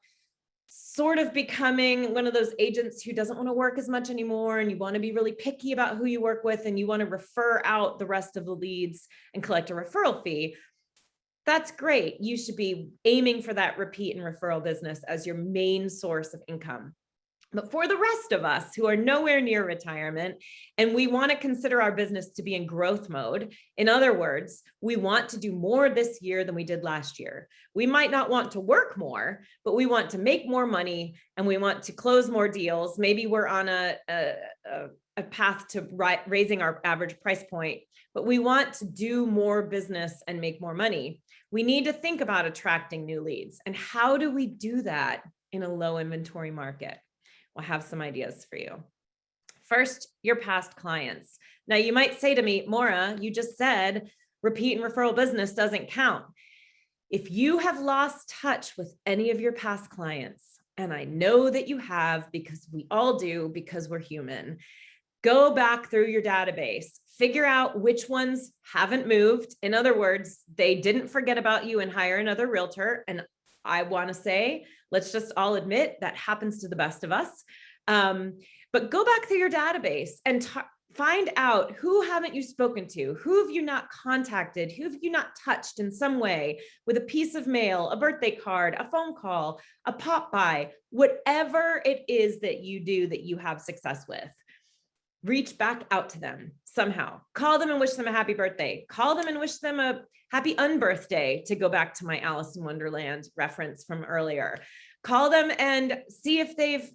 sort of becoming one of those agents who doesn't want to work as much anymore, and you want to be really picky about who you work with, and you want to refer out the rest of the leads and collect a referral fee, that's great. You should be aiming for that repeat and referral business as your main source of income. But for the rest of us who are nowhere near retirement, and we want to consider our business to be in growth mode, in other words, we want to do more this year than we did last year. We might not want to work more, but we want to make more money and we want to close more deals. Maybe we're on a path to raising our average price point, but we want to do more business and make more money. We need to think about attracting new leads. And how do we do that in a low inventory market? We'll have some ideas for you. First, your past clients. Now, you might say to me, Maura, you just said repeat and referral business doesn't count. If you have lost touch with any of your past clients, and I know that you have, because we all do, because we're human, go back through your database, figure out which ones haven't moved. In other words, they didn't forget about you and hire another realtor. And I want to say, let's just all admit that happens to the best of us. But go back through your database and find out, who haven't you spoken to? Who have you not contacted? Who have you not touched in some way with a piece of mail, a birthday card, a phone call, a pop by, whatever it is that you do that you have success with. Reach back out to them somehow. Call them and wish them a happy birthday. Call them and wish them a happy unbirthday, to go back to my Alice in Wonderland reference from earlier. Call them and see if they've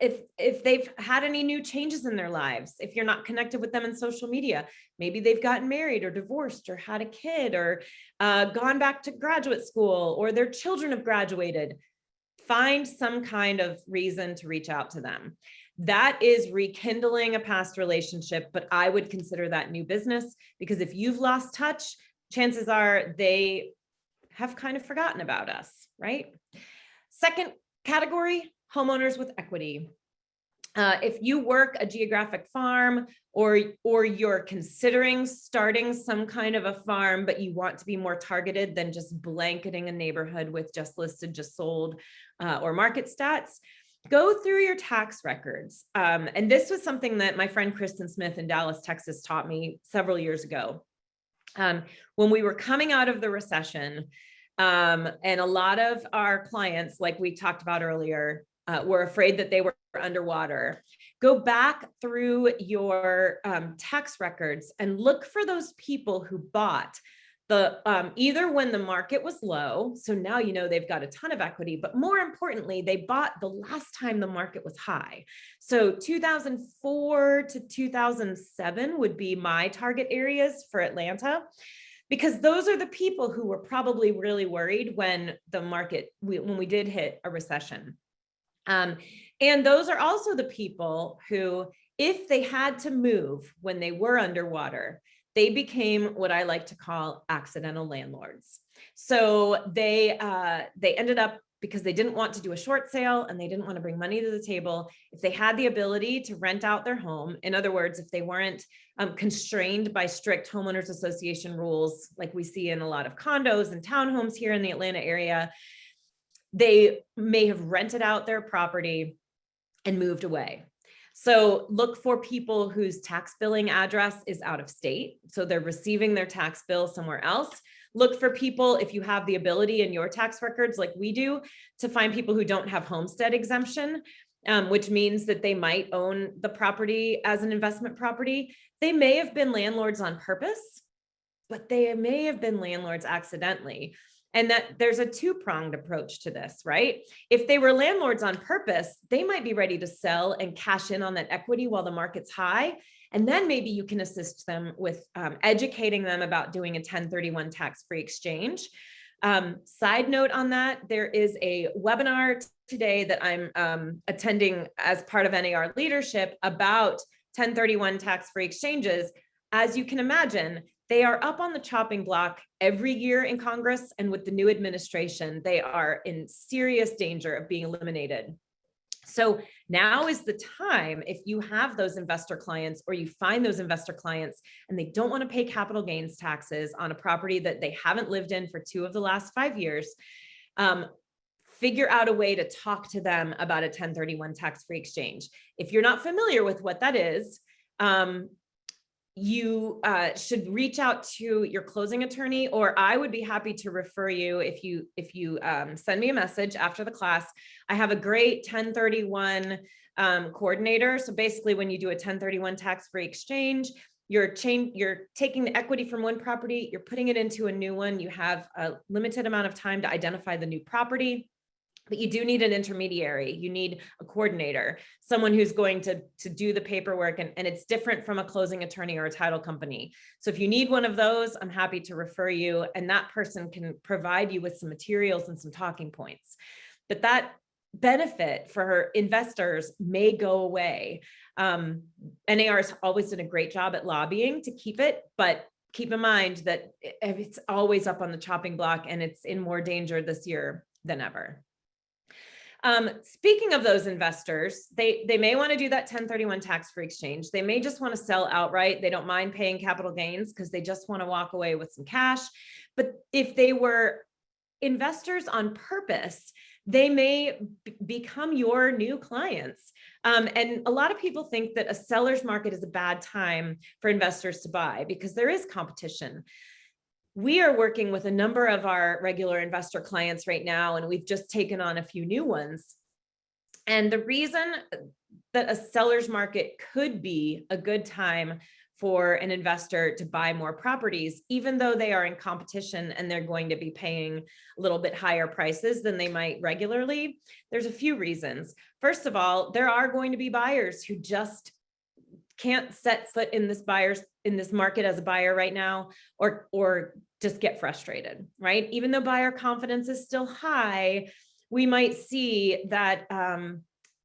if they've had any new changes in their lives, if you're not connected with them in social media, maybe they've gotten married or divorced or had a kid or gone back to graduate school, or their children have graduated, find some kind of reason to reach out to them. That is rekindling a past relationship, but I would consider that new business, because if you've lost touch, chances are they have kind of forgotten about us, right? Second category, homeowners with equity. If you work a geographic farm, or you're considering starting some kind of a farm, but you want to be more targeted than just blanketing a neighborhood with just listed, just sold, or market stats, go through your tax records. And this was something that my friend Kristen Smith in Dallas, Texas taught me several years ago. When we were coming out of the recession, and a lot of our clients, like we talked about earlier, were afraid that they were underwater. Go back through your tax records and look for those people who bought the either when the market was low, so now you know they've got a ton of equity, but more importantly, they bought the last time the market was high. So 2004 to 2007 would be my target areas for Atlanta, because those are the people who were probably really worried when the market, when we did hit a recession. And those are also the people who, if they had to move when they were underwater, they became what I like to call accidental landlords. So they ended up, because they didn't want to do a short sale and they didn't want to bring money to the table, if they had the ability to rent out their home, in other words, if they weren't constrained by strict homeowners association rules, like we see in a lot of condos and townhomes here in the Atlanta area, they may have rented out their property and moved away. So look for people whose tax billing address is out of state, so they're receiving their tax bill somewhere else. Look for people, if you have the ability in your tax records, like we do, to find people who don't have homestead exemption, which means that they might own the property as an investment property. They may have been landlords on purpose, but they may have been landlords accidentally. And that there's a two-pronged approach to this, right? If they were landlords on purpose, they might be ready to sell and cash in on that equity while the market's high. And then maybe you can assist them with educating them about doing a 1031 tax-free exchange. Side note on that, there is a webinar today that I'm attending as part of NAR leadership about 1031 tax-free exchanges. As you can imagine, they are up on the chopping block every year in Congress, and with the new administration, they are in serious danger of being eliminated. So now is the time, if you have those investor clients, or you find those investor clients and they don't want to pay capital gains taxes on a property that they haven't lived in for 2 of the last 5 years, figure out a way to talk to them about a 1031 tax-free exchange. If you're not familiar with what that is, you should reach out to your closing attorney, or I would be happy to refer you if you send me a message after the class. I have a great 1031 coordinator. So basically, when you do a 1031 tax-free exchange, you're taking the equity from one property, you're putting it into a new one. You have a limited amount of time to identify the new property. But you do need an intermediary. You need a coordinator, someone who's going to do the paperwork, and it's different from a closing attorney or a title company. So if you need one of those, I'm happy to refer you, and that person can provide you with some materials and some talking points. But that benefit for investors may go away. NAR has always done a great job at lobbying to keep it, but keep in mind that it's always up on the chopping block, and it's in more danger this year than ever. Speaking of those investors, they may want to do that 1031 tax-free exchange. They may just want to sell outright. They don't mind paying capital gains because they just want to walk away with some cash. But if they were investors on purpose, they may become your new clients. And a lot of people think that a seller's market is a bad time for investors to buy because there is competition. We are working with a number of our regular investor clients right now, and we've just taken on a few new ones. And the reason that a seller's market could be a good time for an investor to buy more properties, even though they are in competition and they're going to be paying a little bit higher prices than they might regularly? There's a few reasons. First of all, there are going to be buyers who just can't set foot in this market as a buyer right now, or just get frustrated, right? Even though buyer confidence is still high, we might see that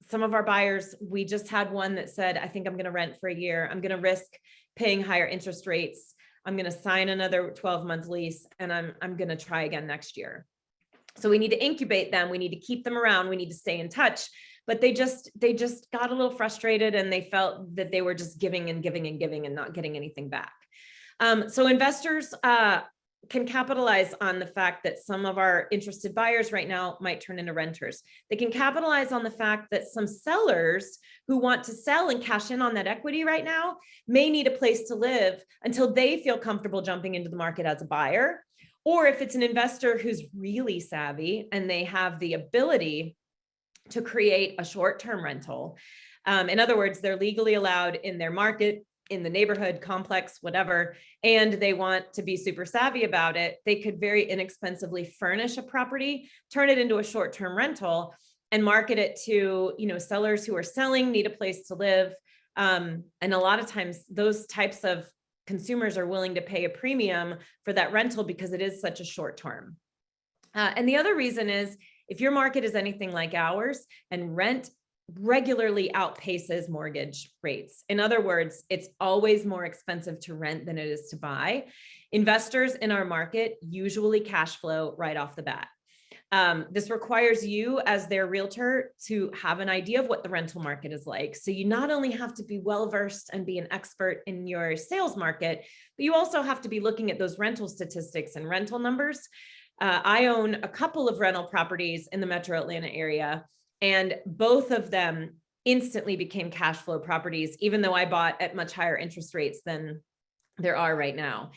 some of our buyers, we just had one that said, I think I'm going to rent for a year. I'm going to risk paying higher interest rates. I'm going to sign another 12-month lease, and I'm going to try again next year. So we need to incubate them. We need to keep them around. We need to stay in touch. But they just got a little frustrated, and they felt that they were just giving and giving and giving and not getting anything back. So investors can capitalize on the fact that some of our interested buyers right now might turn into renters. They can capitalize on the fact that some sellers who want to sell and cash in on that equity right now may need a place to live until they feel comfortable jumping into the market as a buyer. Or if it's an investor who's really savvy and they have the ability to create a short-term rental. In other words, they're legally allowed in their market, in the neighborhood, complex, whatever, and they want to be super savvy about it, they could very inexpensively furnish a property, turn it into a short-term rental, and market it to, sellers who are selling, need a place to live. And a lot of times those types of consumers are willing to pay a premium for that rental because it is such a short term. And the other reason is, if your market is anything like ours and rent regularly outpaces mortgage rates. In other words, it's always more expensive to rent than it is to buy. Investors in our market usually cash flow right off the bat. This requires you as their realtor to have an idea of what the rental market is like. So you not only have to be well-versed and be an expert in your sales market, but you also have to be looking at those rental statistics and rental numbers. I own a couple of rental properties in the Metro Atlanta area, and both of them instantly became cash flow properties, even though I bought at much higher interest rates than there are right now.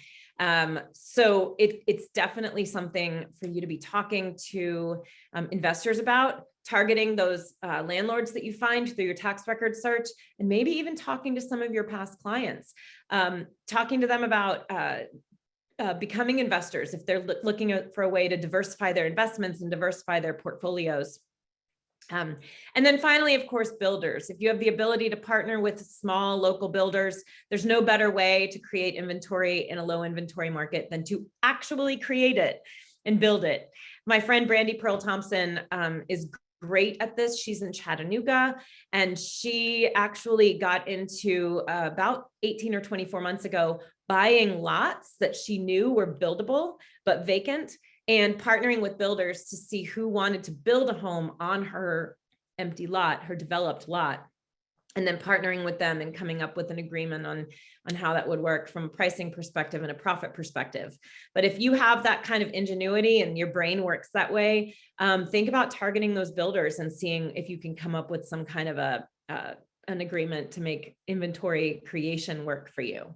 So it's definitely something for you to be talking to investors about, targeting those landlords that you find through your tax record search, and maybe even talking to some of your past clients, talking to them about becoming investors if they're looking for a way to diversify their investments and diversify their portfolios. And then finally, of course, builders. If you have the ability to partner with small local builders, there's no better way to create inventory in a low inventory market than to actually create it and build it. My friend Brandy Pearl Thompson is great at this. She's in Chattanooga, and she actually got into about 18 or 24 months ago, buying lots that she knew were buildable but vacant, and partnering with builders to see who wanted to build a home on her empty lot, her developed lot, and then partnering with them and coming up with an agreement on how that would work from a pricing perspective and a profit perspective. But if you have that kind of ingenuity and your brain works that way, think about targeting those builders and seeing if you can come up with some kind of an agreement to make inventory creation work for you.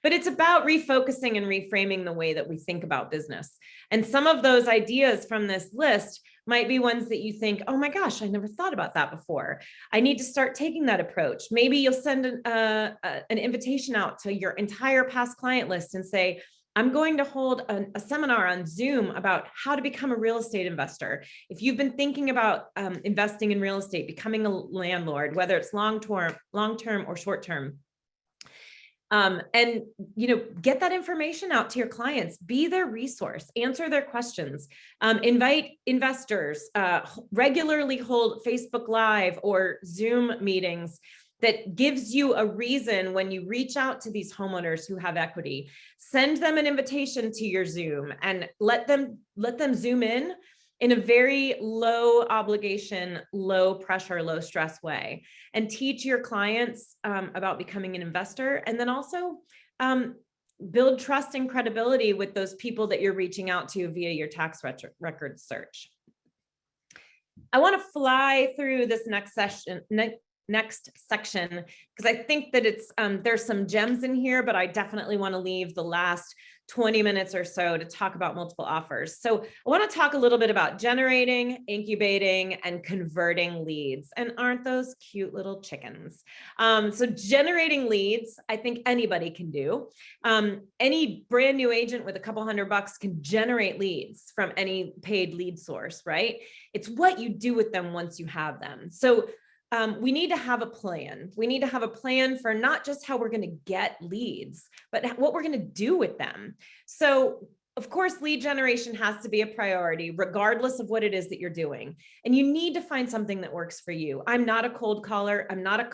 But it's about refocusing and reframing the way that we think about business. And some of those ideas from this list might be ones that you think, oh my gosh, I never thought about that before. I need to start taking that approach. Maybe you'll send an invitation out to your entire past client list and say, I'm going to hold a seminar on Zoom about how to become a real estate investor. If you've been thinking about investing in real estate, becoming a landlord, whether it's long-term or short-term, and get that information out to your clients, be their resource, answer their questions, invite investors, regularly hold Facebook Live or Zoom meetings that gives you a reason when you reach out to these homeowners who have equity. Send them an invitation to your Zoom and let them Zoom in a very low obligation, low pressure, low stress way, and teach your clients about becoming an investor. And then also build trust and credibility with those people that you're reaching out to via your tax record search. I want to fly through this next section because I think that it's there's some gems in here, but I definitely want to leave the last 20 minutes or so to talk about multiple offers. So I want to talk a little bit about generating, incubating, and converting leads. And aren't those cute little chickens? So generating leads, I think anybody can do. Any brand new agent with a couple $100 can generate leads from any paid lead source, right? It's what you do with them once you have them. So we need to have a plan. We need to have a plan for not just how we're going to get leads, but what we're going to do with them. So of course, lead generation has to be a priority, regardless of what it is that you're doing. And you need to find something that works for you. I'm not a cold caller. I'm not a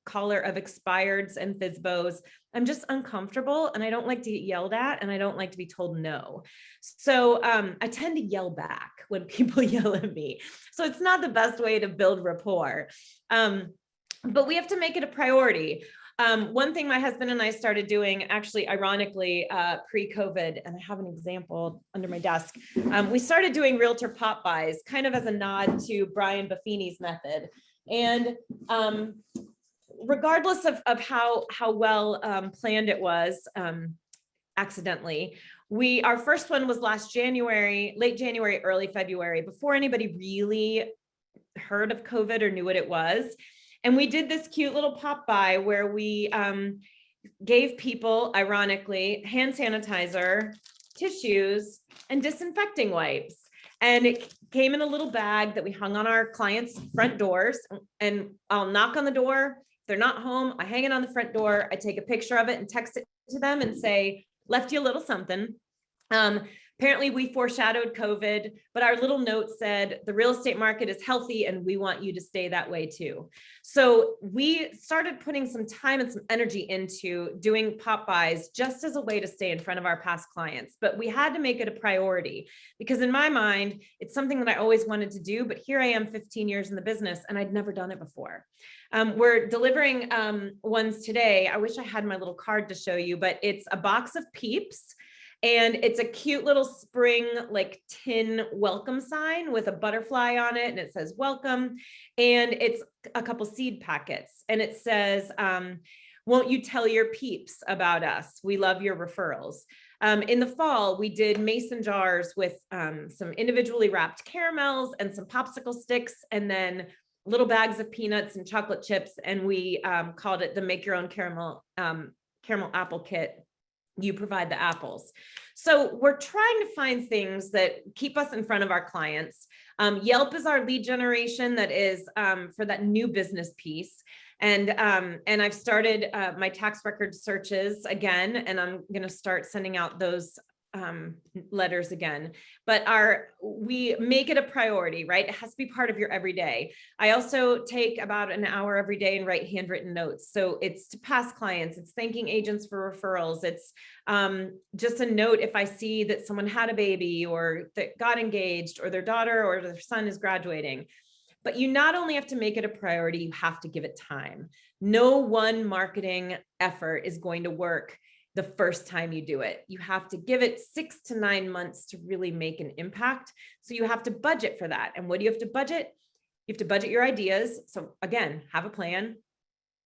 caller of expireds and FSBOs. I'm just uncomfortable and I don't like to get yelled at and I don't like to be told no. So I tend to yell back when people yell at me. So it's not the best way to build rapport. But we have to make it a priority. One thing my husband and I started doing, actually, ironically, pre-COVID, and I have an example under my desk. We started doing realtor pop buys, kind of as a nod to Brian Buffini's method. And regardless of how well planned it was, accidentally, our first one was last January, late January, early February, before anybody really heard of COVID or knew what it was. And we did this cute little pop by where we gave people, ironically, hand sanitizer, tissues, and disinfecting wipes. And it came in a little bag that we hung on our clients' front doors. And I'll knock on the door. If they're not home, I hang it on the front door. I take a picture of it and text it to them and say, left you a little something. Apparently we foreshadowed COVID, but our little note said the real estate market is healthy and we want you to stay that way too. So we started putting some time and some energy into doing pop buys just as a way to stay in front of our past clients. But we had to make it a priority because in my mind, it's something that I always wanted to do, but here I am 15 years in the business and I'd never done it before. We're delivering ones today. I wish I had my little card to show you, but it's a box of Peeps. And it's a cute little spring, like tin welcome sign with a butterfly on it. And it says welcome. And it's a couple seed packets. And it says, won't you tell your peeps about us? We love your referrals. In the fall, we did mason jars with some individually wrapped caramels and some popsicle sticks, and then little bags of peanuts and chocolate chips. And we called it the Make Your Own Caramel Apple Kit. You provide the apples. So we're trying to find things that keep us in front of our clients. Yelp is our lead generation that is for that new business piece. And I've started my tax record searches again, and I'm going to start sending out those letters again, but we make it a priority, right? It has to be part of your everyday. I also take about an hour every day and write handwritten notes. So it's to past clients, it's thanking agents for referrals. It's just a note if I see that someone had a baby or that got engaged or their daughter or their son is graduating. But you not only have to make it a priority, you have to give it time. No one marketing effort is going to work the first time you do it. You have to give it 6 to 9 months to really make an impact. So you have to budget for that. And what do you have to budget? You have to budget your ideas. So again, have a plan.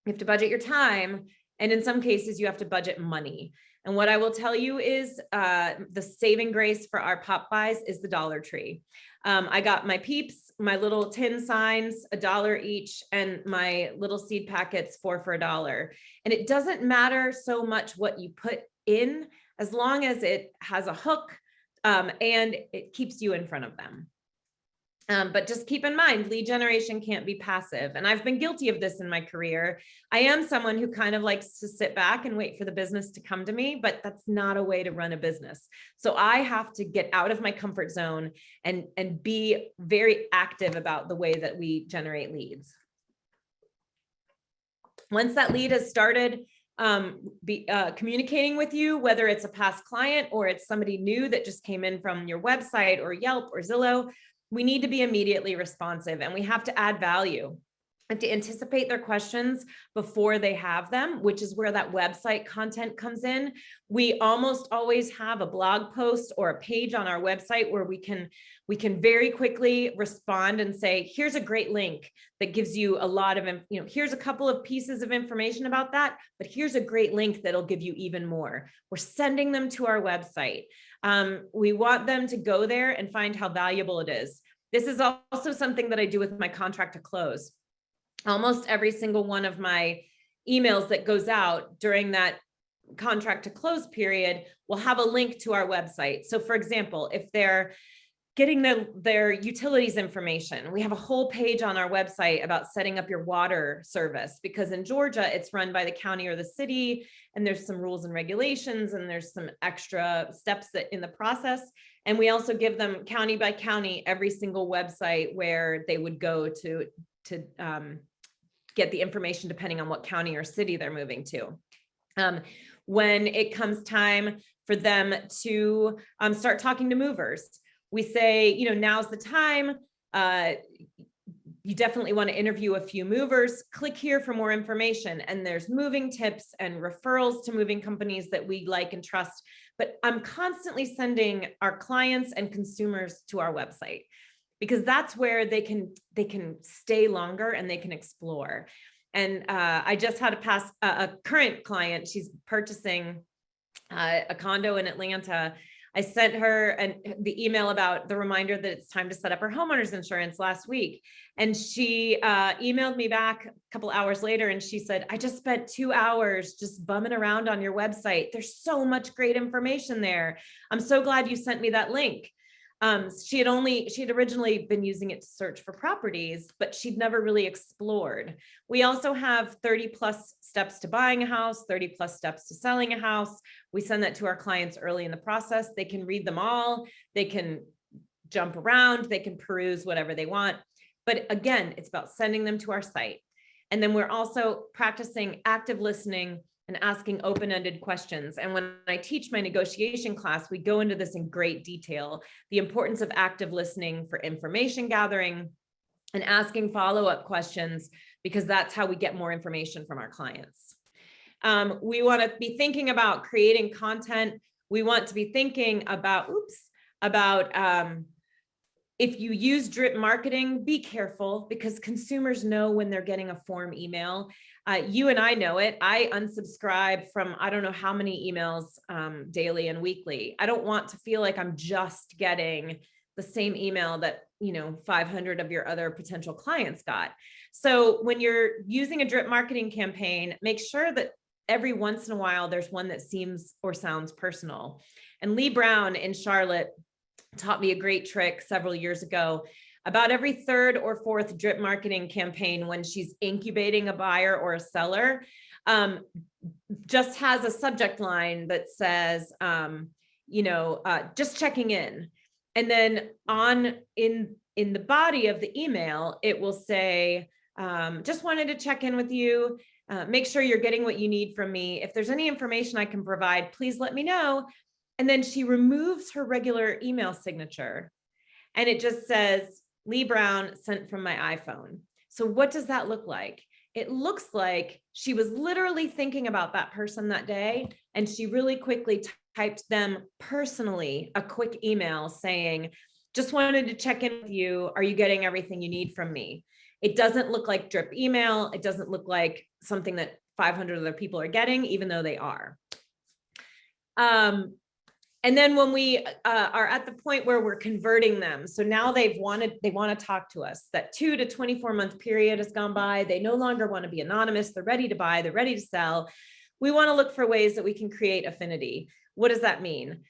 You have to budget your time. And in some cases, you have to budget money. And what I will tell you is the saving grace for our pop buys is the Dollar Tree. I got my Peeps, my little tin signs, $1 each, and my little seed packets 4 for $1. And it doesn't matter so much what you put in, as long as it has a hook and it keeps you in front of them. But just keep in mind, lead generation can't be passive. And I've been guilty of this in my career. I am someone who kind of likes to sit back and wait for the business to come to me, but that's not a way to run a business. So I have to get out of my comfort zone and be very active about the way that we generate leads. Once that lead has started communicating with you, whether it's a past client or it's somebody new that just came in from your website or Yelp or Zillow, we need to be immediately responsive and we have to add value. and to anticipate their questions before they have them, which is where that website content comes in. We almost always have a blog post or a page on our website where we can very quickly respond and say, here's a great link that gives you a lot of, here's a couple of pieces of information about that, but here's a great link that'll give you even more. We're sending them to our website. We want them to go there and find how valuable it is. This is also something that I do with my contract to close. Almost every single one of my emails that goes out during that contract to close period will have a link to our website. So for example, if they're getting their utilities information, we have a whole page on our website about setting up your water service, because in Georgia, it's run by the county or the city, and there's some rules and regulations, and there's some extra steps that in the process. And we also give them county by county every single website where they would go to get the information depending on what county or city they're moving to. When it comes time for them to start talking to movers, we say, now's the time. You definitely want to interview a few movers. Click here for more information. And there's moving tips and referrals to moving companies that we like and trust. But I'm constantly sending our clients and consumers to our website, because that's where they can stay longer and they can explore. And I just had a current client. She's purchasing a condo in Atlanta. I sent her the email about the reminder that it's time to set up her homeowners insurance last week. And she emailed me back a couple hours later, and she said, I just spent 2 hours just bumming around on your website. There's so much great information there. I'm so glad you sent me that link. She had originally been using it to search for properties, but she'd never really explored. We also have 30 plus steps to buying a house, 30 plus steps to selling a house. We send that to our clients early in the process. They can read them all. They can jump around. They can peruse whatever they want. But again, it's about sending them to our site. And then we're also practicing active listening and asking open-ended questions. And when I teach my negotiation class, we go into this in great detail, the importance of active listening for information gathering and asking follow-up questions, because that's how we get more information from our clients. We want to be thinking about creating content. We want to be thinking about, if you use drip marketing, be careful, because consumers know when they're getting a form email. You and I know it. I unsubscribe from, I don't know how many emails daily and weekly. I don't want to feel like I'm just getting the same email that 500 of your other potential clients got. So when you're using a drip marketing campaign, make sure that every once in a while there's one that seems or sounds personal. And Lee Brown in Charlotte taught me a great trick several years ago. About every third or fourth drip marketing campaign, when she's incubating a buyer or a seller, just has a subject line that says, just checking in. And then in the body of the email, it will say, just wanted to check in with you. Make sure you're getting what you need from me. If there's any information I can provide, please let me know. And then she removes her regular email signature, and it just says, Lee Brown, sent from my iPhone. So what does that look like? It looks like she was literally thinking about that person that day, and she really quickly typed them personally a quick email saying, just wanted to check in with you. Are you getting everything you need from me? It doesn't look like drip email. It doesn't look like something that 500 other people are getting, even though they are. And then when we are at the point where we're converting them, so now they want to talk to us, that 2 to 24 month period has gone by. They no longer want to be anonymous. They're ready to buy. They're ready to sell. We want to look for ways that we can create affinity. What does that mean?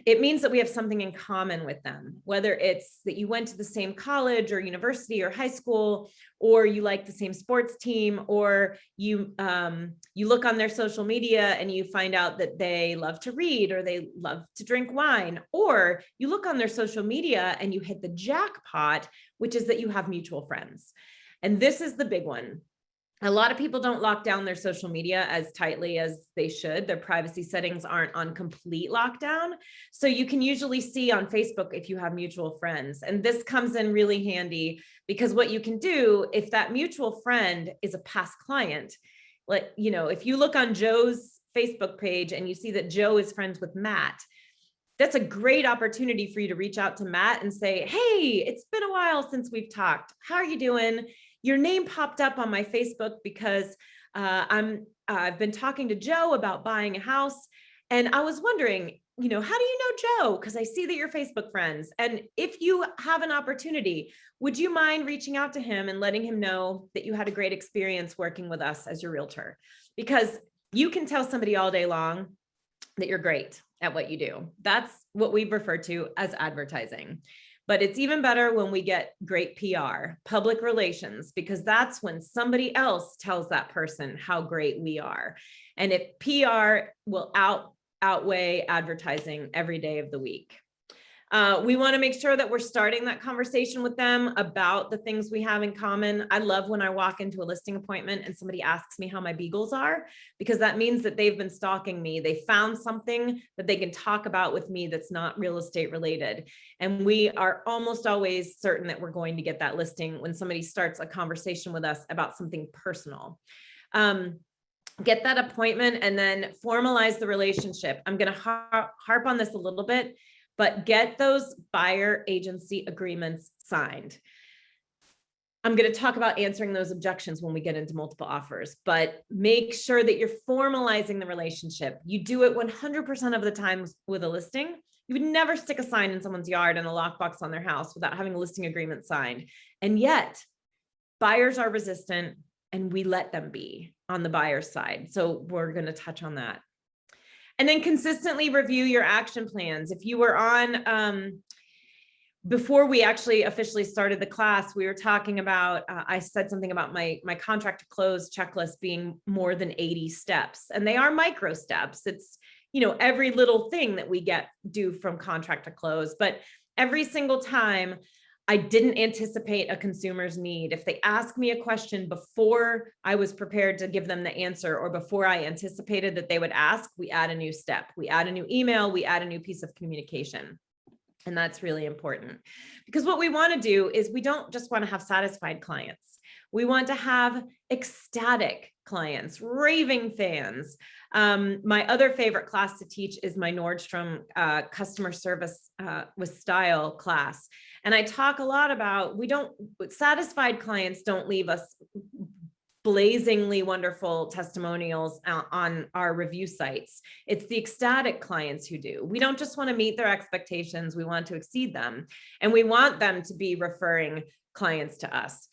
It means that we have something in common with them, whether it's that you went to the same college or university or high school, or you like the same sports team, or you look on their social media and you find out that they love to read or they love to drink wine, or you look on their social media and you hit the jackpot, which is that you have mutual friends. And this is the big one. A lot of people don't lock down their social media as tightly as they should. Their privacy settings aren't on complete lockdown. So you can usually see on Facebook if you have mutual friends. And this comes in really handy because what you can do if that mutual friend is a past client, like, you know, if you look on Joe's Facebook page and you see that Joe is friends with Matt, that's a great opportunity for you to reach out to Matt and say, hey, it's been a while since we've talked. How are you doing? Your name popped up on my Facebook because I've been talking to Joe about buying a house. And I was wondering, you know, how do you know Joe? Because I see that you're Facebook friends. And if you have an opportunity, would you mind reaching out to him and letting him know that you had a great experience working with us as your realtor? Because you can tell somebody all day long that you're great at what you do. That's what we refer to as advertising. But it's even better when we get great PR, public relations, because that's when somebody else tells that person how great we are. And if PR will outweigh advertising every day of the week. We want to make sure that we're starting that conversation with them about the things we have in common. I love when I walk into a listing appointment and somebody asks me how my beagles are, because that means that they've been stalking me. They found something that they can talk about with me that's not real estate related. And we are almost always certain that we're going to get that listing when somebody starts a conversation with us about something personal. Get that appointment and then formalize the relationship. I'm going to harp on this a little bit, but get those buyer agency agreements signed. I'm going to talk about answering those objections when we get into multiple offers, but make sure that you're formalizing the relationship. You do it 100% of the time with a listing. You would never stick a sign in someone's yard and a lockbox on their house without having a listing agreement signed. And yet buyers are resistant and we let them be on the buyer's side. So we're going to touch on that. And then consistently review your action plans. If you were on, before we actually officially started the class, we were talking about, I said something about my contract to close checklist being more than 80 steps, and they are micro steps. It's, you know, every little thing that we do from contract to close, but every single time I didn't anticipate a consumer's need. If they ask me a question before I was prepared to give them the answer, or before I anticipated that they would ask, we add a new step, we add a new email, we add a new piece of communication. And that's really important, because what we want to do is we don't just want to have satisfied clients. We want to have ecstatic clients, raving fans. My other favorite class to teach is my Nordstrom customer service with style class. And I talk a lot about, satisfied clients don't leave us blazingly wonderful testimonials on our review sites. It's the ecstatic clients who do. We don't just want to meet their expectations, we want to exceed them. And we want them to be referring clients to us.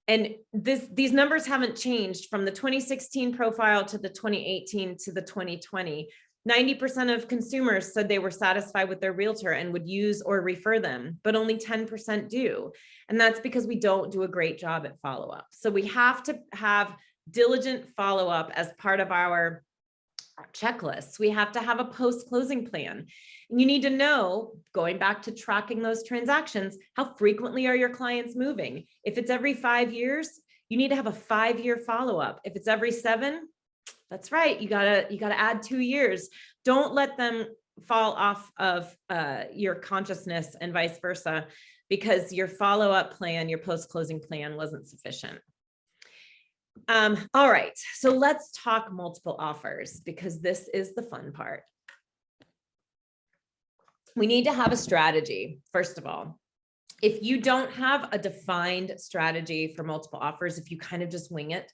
And these numbers haven't changed from the 2016 profile to the 2018 to the 2020. 90% of consumers said they were satisfied with their realtor and would use or refer them, but only 10% do. And that's because we don't do a great job at follow-up. So we have to have diligent follow-up as part of our checklists. We have to have a post-closing plan. And you need to know, going back to tracking those transactions, how frequently are your clients moving? If it's every 5 years, you need to have a 5-year follow-up. If it's every 7, that's right, you gotta add 2 years. Don't let them fall off of your consciousness and vice versa, because your follow-up plan, your post-closing plan wasn't sufficient. All right, so let's talk multiple offers, because this is the fun part. We need to have a strategy, first of all. If you don't have a defined strategy for multiple offers, if you kind of just wing it,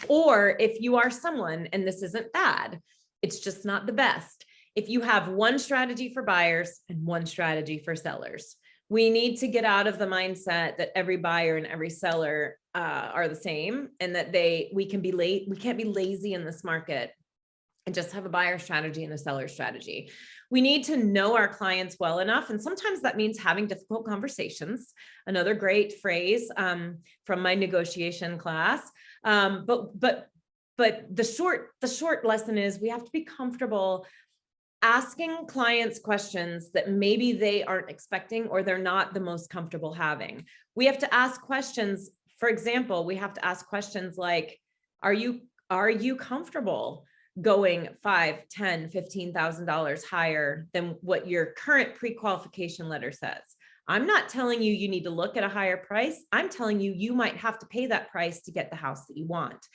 or if you are someone, and this isn't bad, it's just not the best. If you have one strategy for buyers and one strategy for sellers, we need to get out of the mindset that every buyer and every seller are the same, and that we can't be lazy in this market and just have a buyer strategy and a seller strategy. We need to know our clients well enough. And sometimes that means having difficult conversations. Another great phrase from my negotiation class. But the short lesson is we have to be comfortable asking clients questions that maybe they aren't expecting, or they're not the most comfortable having. We have to ask questions. For example, we have to ask questions like, Are you comfortable going $5,000, $10,000, $15,000 higher than what your current pre-qualification letter says? I'm not telling you need to look at a higher price. I'm telling you might have to pay that price to get the house that you want.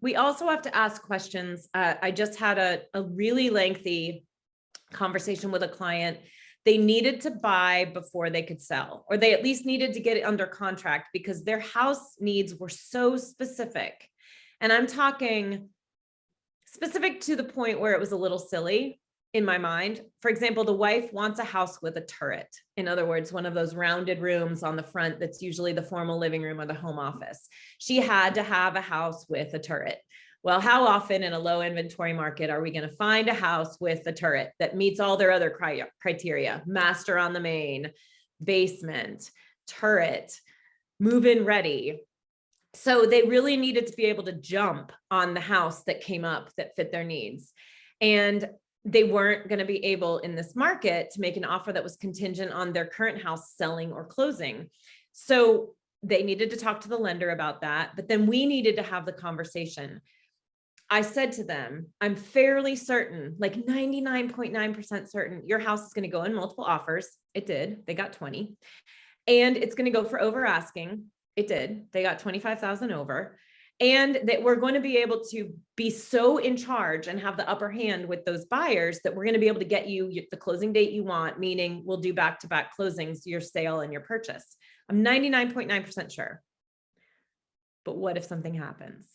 We also have to ask questions. I just had a really lengthy conversation with a client. They needed to buy before they could sell, or they at least needed to get it under contract because their house needs were so specific. And I'm talking specific to the point where it was a little silly in my mind. For example, the wife wants a house with a turret. In other words, one of those rounded rooms on the front that's usually the formal living room or the home office. She had to have a house with a turret. Well, how often in a low inventory market are we going to find a house with a turret that meets all their other criteria? Master on the main, basement, turret, move-in ready. So they really needed to be able to jump on the house that came up that fit their needs. And they weren't going to be able in this market to make an offer that was contingent on their current house selling or closing. So they needed to talk to the lender about that. But then we needed to have the conversation. I said to them, I'm fairly certain, like 99.9% certain, your house is going to go in multiple offers. It did. They got 20. And it's going to go for over asking. It did. They got 25,000 over. And that we're going to be able to be so in charge and have the upper hand with those buyers that we're going to be able to get you the closing date you want, meaning we'll do back-to-back closings, your sale and your purchase. I'm 99.9% sure. But what if something happens?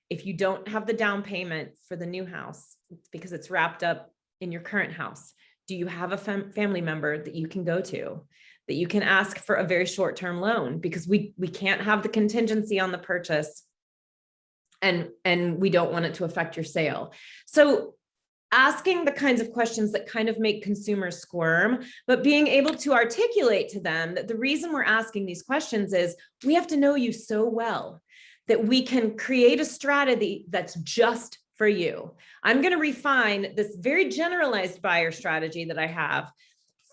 If you don't have the down payment for the new house because it's wrapped up in your current house, do you have a family member that you can go to, that you can ask for a very short-term loan? Because we can't have the contingency on the purchase and we don't want it to affect your sale. So asking the kinds of questions that kind of make consumers squirm, but being able to articulate to them that the reason we're asking these questions is we have to know you so well that we can create a strategy that's just for you. I'm going to refine this very generalized buyer strategy that I have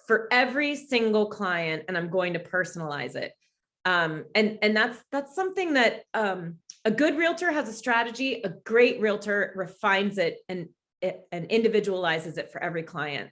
for every single client, and I'm going to personalize it. And that's something that a good realtor has a strategy. A great realtor refines it and individualizes it for every client.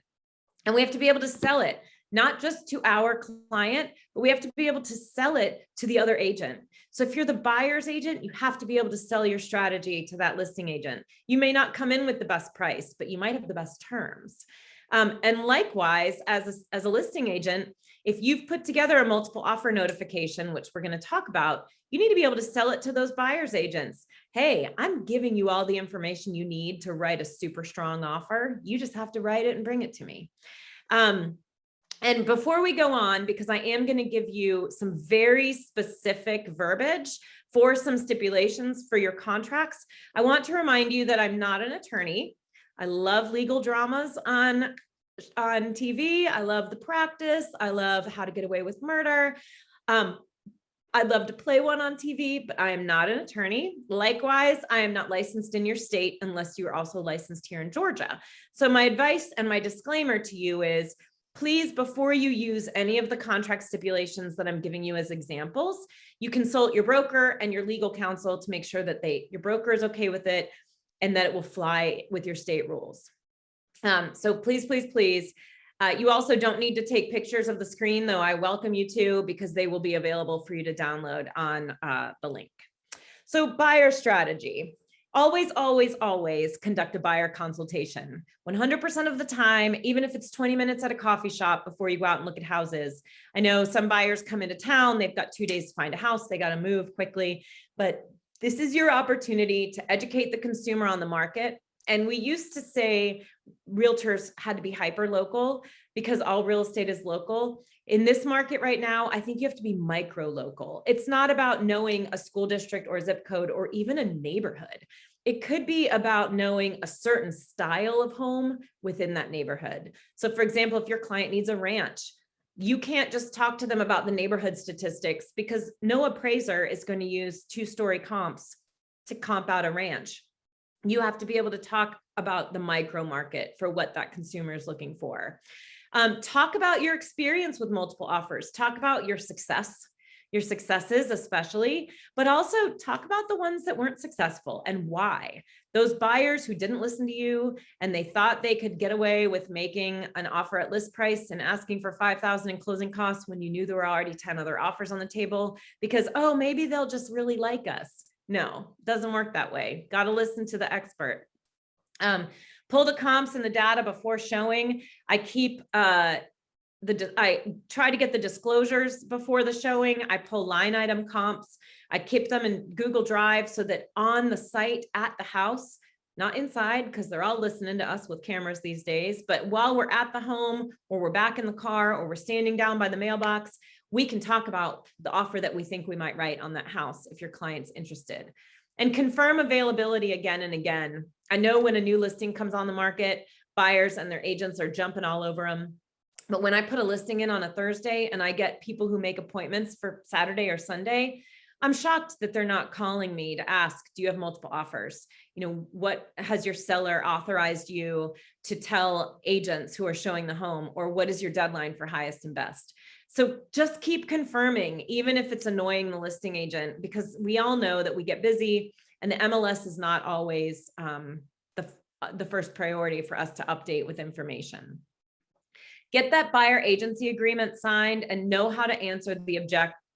And we have to be able to sell it, not just to our client, but we have to be able to sell it to the other agent. So if you're the buyer's agent, you have to be able to sell your strategy to that listing agent. You may not come in with the best price, but you might have the best terms. And likewise, as a listing agent, if you've put together a multiple offer notification, which we're going to talk about, you need to be able to sell it to those buyer's agents. Hey, I'm giving you all the information you need to write a super strong offer. You just have to write it and bring it to me. And before we go on, because I am going to give you some very specific verbiage for some stipulations for your contracts, I want to remind you that I'm not an attorney. I love legal dramas on TV. I love the practice. I love How to Get Away with Murder. I'd love to play one on TV, but I am not an attorney. Likewise, I am not licensed in your state unless you are also licensed here in Georgia. So my advice and my disclaimer to you is, please, before you use any of the contract stipulations that I'm giving you as examples, you consult your broker and your legal counsel to make sure that your broker is okay with it and that it will fly with your state rules. So please, please, please. You also don't need to take pictures of the screen, though I welcome you to, because they will be available for you to download on the link. So buyer strategy. Always, always, always conduct a buyer consultation. 100% of the time, even if it's 20 minutes at a coffee shop before you go out and look at houses. I know some buyers come into town, they've got 2 days to find a house, they got to move quickly, but this is your opportunity to educate the consumer on the market. And we used to say realtors had to be hyper local because all real estate is local. In this market right now, I think you have to be micro local. It's not about knowing a school district or zip code or even a neighborhood. It could be about knowing a certain style of home within that neighborhood. So for example, if your client needs a ranch, you can't just talk to them about the neighborhood statistics because no appraiser is going to use 2-story comps to comp out a ranch. You have to be able to talk about the micro market for what that consumer is looking for. Talk about your experience with multiple offers. Talk about your success. your successes especially, but also talk about the ones that weren't successful and why. Those buyers who didn't listen to you and they thought they could get away with making an offer at list price and asking for $5,000 in closing costs when you knew there were already 10 other offers on the table because, oh, maybe they'll just really like us. No, doesn't work that way. Got to listen to the expert. Pull the comps and the data before showing. I try to get the disclosures before the showing. I pull line item comps. I keep them in Google Drive so that on the site at the house, not inside, because they're all listening to us with cameras these days, but while we're at the home or we're back in the car or we're standing down by the mailbox, we can talk about the offer that we think we might write on that house if your client's interested. And confirm availability again and again. I know when a new listing comes on the market, buyers and their agents are jumping all over them. But when I put a listing in on a Thursday and I get people who make appointments for Saturday or Sunday, I'm shocked that they're not calling me to ask, do you have multiple offers? You know, what has your seller authorized you to tell agents who are showing the home, or what is your deadline for highest and best? So just keep confirming, even if it's annoying the listing agent, because we all know that we get busy and the MLS is not always the first priority for us to update with information. Get that buyer agency agreement signed and know how to answer the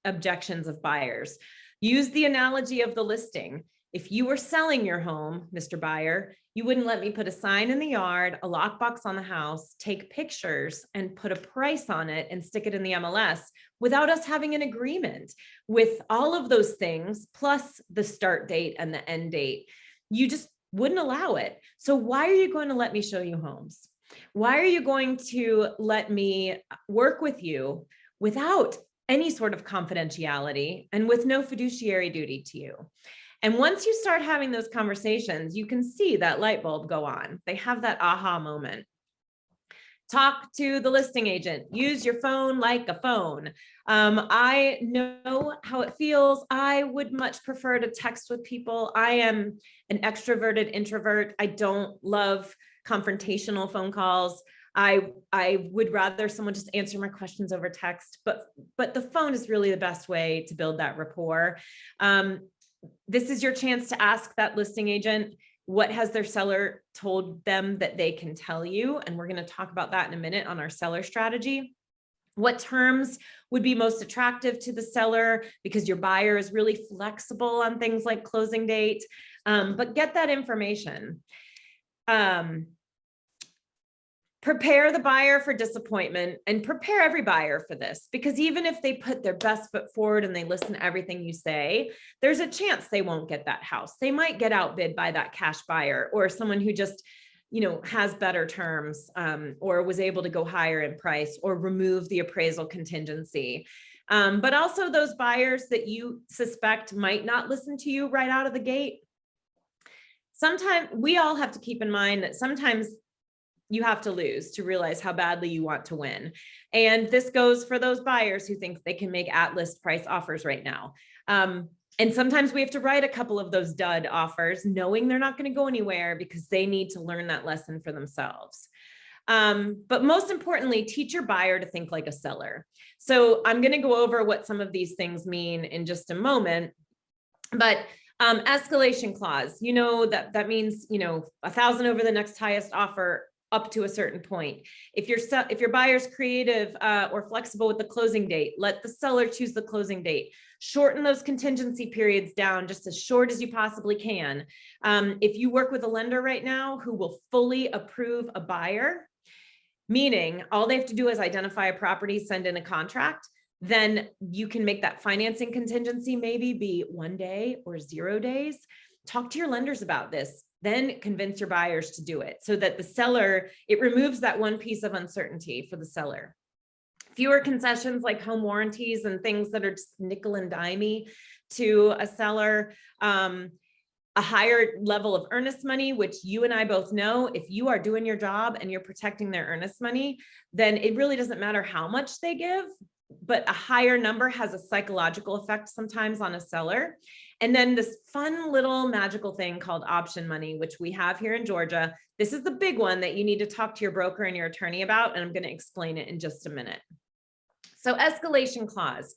objections of buyers. Use the analogy of the listing. If you were selling your home, Mr. Buyer, you wouldn't let me put a sign in the yard, a lockbox on the house, take pictures and put a price on it and stick it in the MLS without us having an agreement with all of those things, plus the start date and the end date. You just wouldn't allow it. So why are you going to let me show you homes? Why are you going to let me work with you without any sort of confidentiality and with no fiduciary duty to you? And once you start having those conversations, you can see that light bulb go on. They have that aha moment. Talk to the listing agent. Use your phone like a phone. I know how it feels. I would much prefer to text with people. I am an extroverted introvert. I don't love confrontational phone calls. I would rather someone just answer my questions over text, but the phone is really the best way to build that rapport. This is your chance to ask that listing agent, what has their seller told them that they can tell you? And we're going to talk about that in a minute on our seller strategy. What terms would be most attractive to the seller because your buyer is really flexible on things like closing date, but get that information. Prepare the buyer for disappointment and prepare every buyer for this, because even if they put their best foot forward and they listen to everything you say, there's a chance they won't get that house. They might get outbid by that cash buyer or someone who just, you know, has better terms or was able to go higher in price or remove the appraisal contingency. But also those buyers that you suspect might not listen to you right out of the gate. Sometimes we all have to keep in mind that sometimes you have to lose to realize how badly you want to win. And this goes for those buyers who think they can make at-list price offers right now. And sometimes we have to write a couple of those dud offers, knowing they're not going to go anywhere because they need to learn that lesson for themselves. But most importantly, teach your buyer to think like a seller. So I'm going to go over what some of these things mean in just a moment. But escalation clause, you know, that means, you know, 1,000 over the next highest offer up to a certain point. If your buyer's creative or flexible with the closing date, let the seller choose the closing date. Shorten those contingency periods down just as short as you possibly can. If you work with a lender right now who will fully approve a buyer, meaning all they have to do is identify a property, send in a contract, then you can make that financing contingency maybe be 1 day or 0 days. Talk to your lenders about this. Then convince your buyers to do it so that the seller, it removes that one piece of uncertainty for the seller. Fewer concessions like home warranties and things that are just nickel and dimey to a seller. A higher level of earnest money, which you and I both know, if you are doing your job and you're protecting their earnest money, then it really doesn't matter how much they give, but a higher number has a psychological effect sometimes on a seller. And then this fun little magical thing called option money, which we have here in Georgia. This is the big one that you need to talk to your broker and your attorney about, and I'm going to explain it in just a minute. So escalation clause.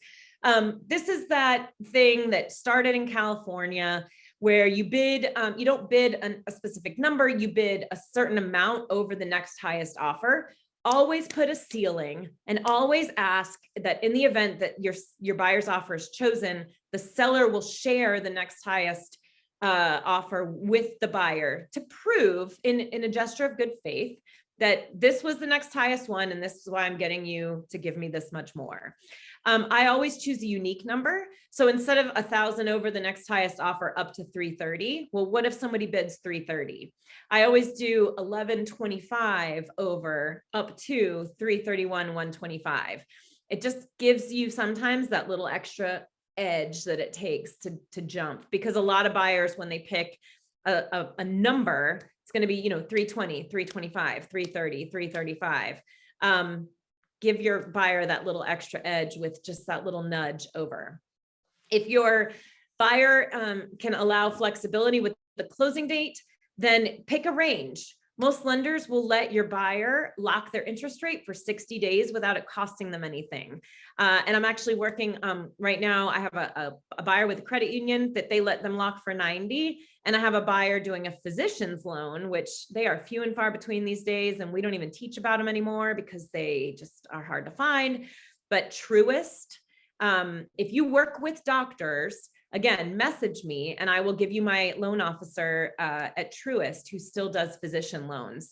This is that thing that started in California where you bid, you don't bid a specific number, you bid a certain amount over the next highest offer. Always put a ceiling and always ask that in the event that your buyer's offer is chosen, the seller will share the next highest offer with the buyer to prove in a gesture of good faith that this was the next highest one and this is why I'm getting you to give me this much more. I always choose a unique number. So instead of 1,000 over the next highest offer up to 330, well, what if somebody bids 330? I always do 1125 over up to 331, 125. It just gives you sometimes that little extra edge that it takes to jump, because a lot of buyers, when they pick a number, it's going to be, 320, 325, 330, 335. Give your buyer that little extra edge with just that little nudge over. If your buyer can allow flexibility with the closing date, then pick a range. Most lenders will let your buyer lock their interest rate for 60 days without it costing them anything. And I'm actually working right now. I have a buyer with a credit union that they let them lock for 90. And I have a buyer doing a physician's loan, which they are few and far between these days. And we don't even teach about them anymore because they just are hard to find. But Truist, if you work with doctors, again, message me and I will give you my loan officer at Truist who still does physician loans.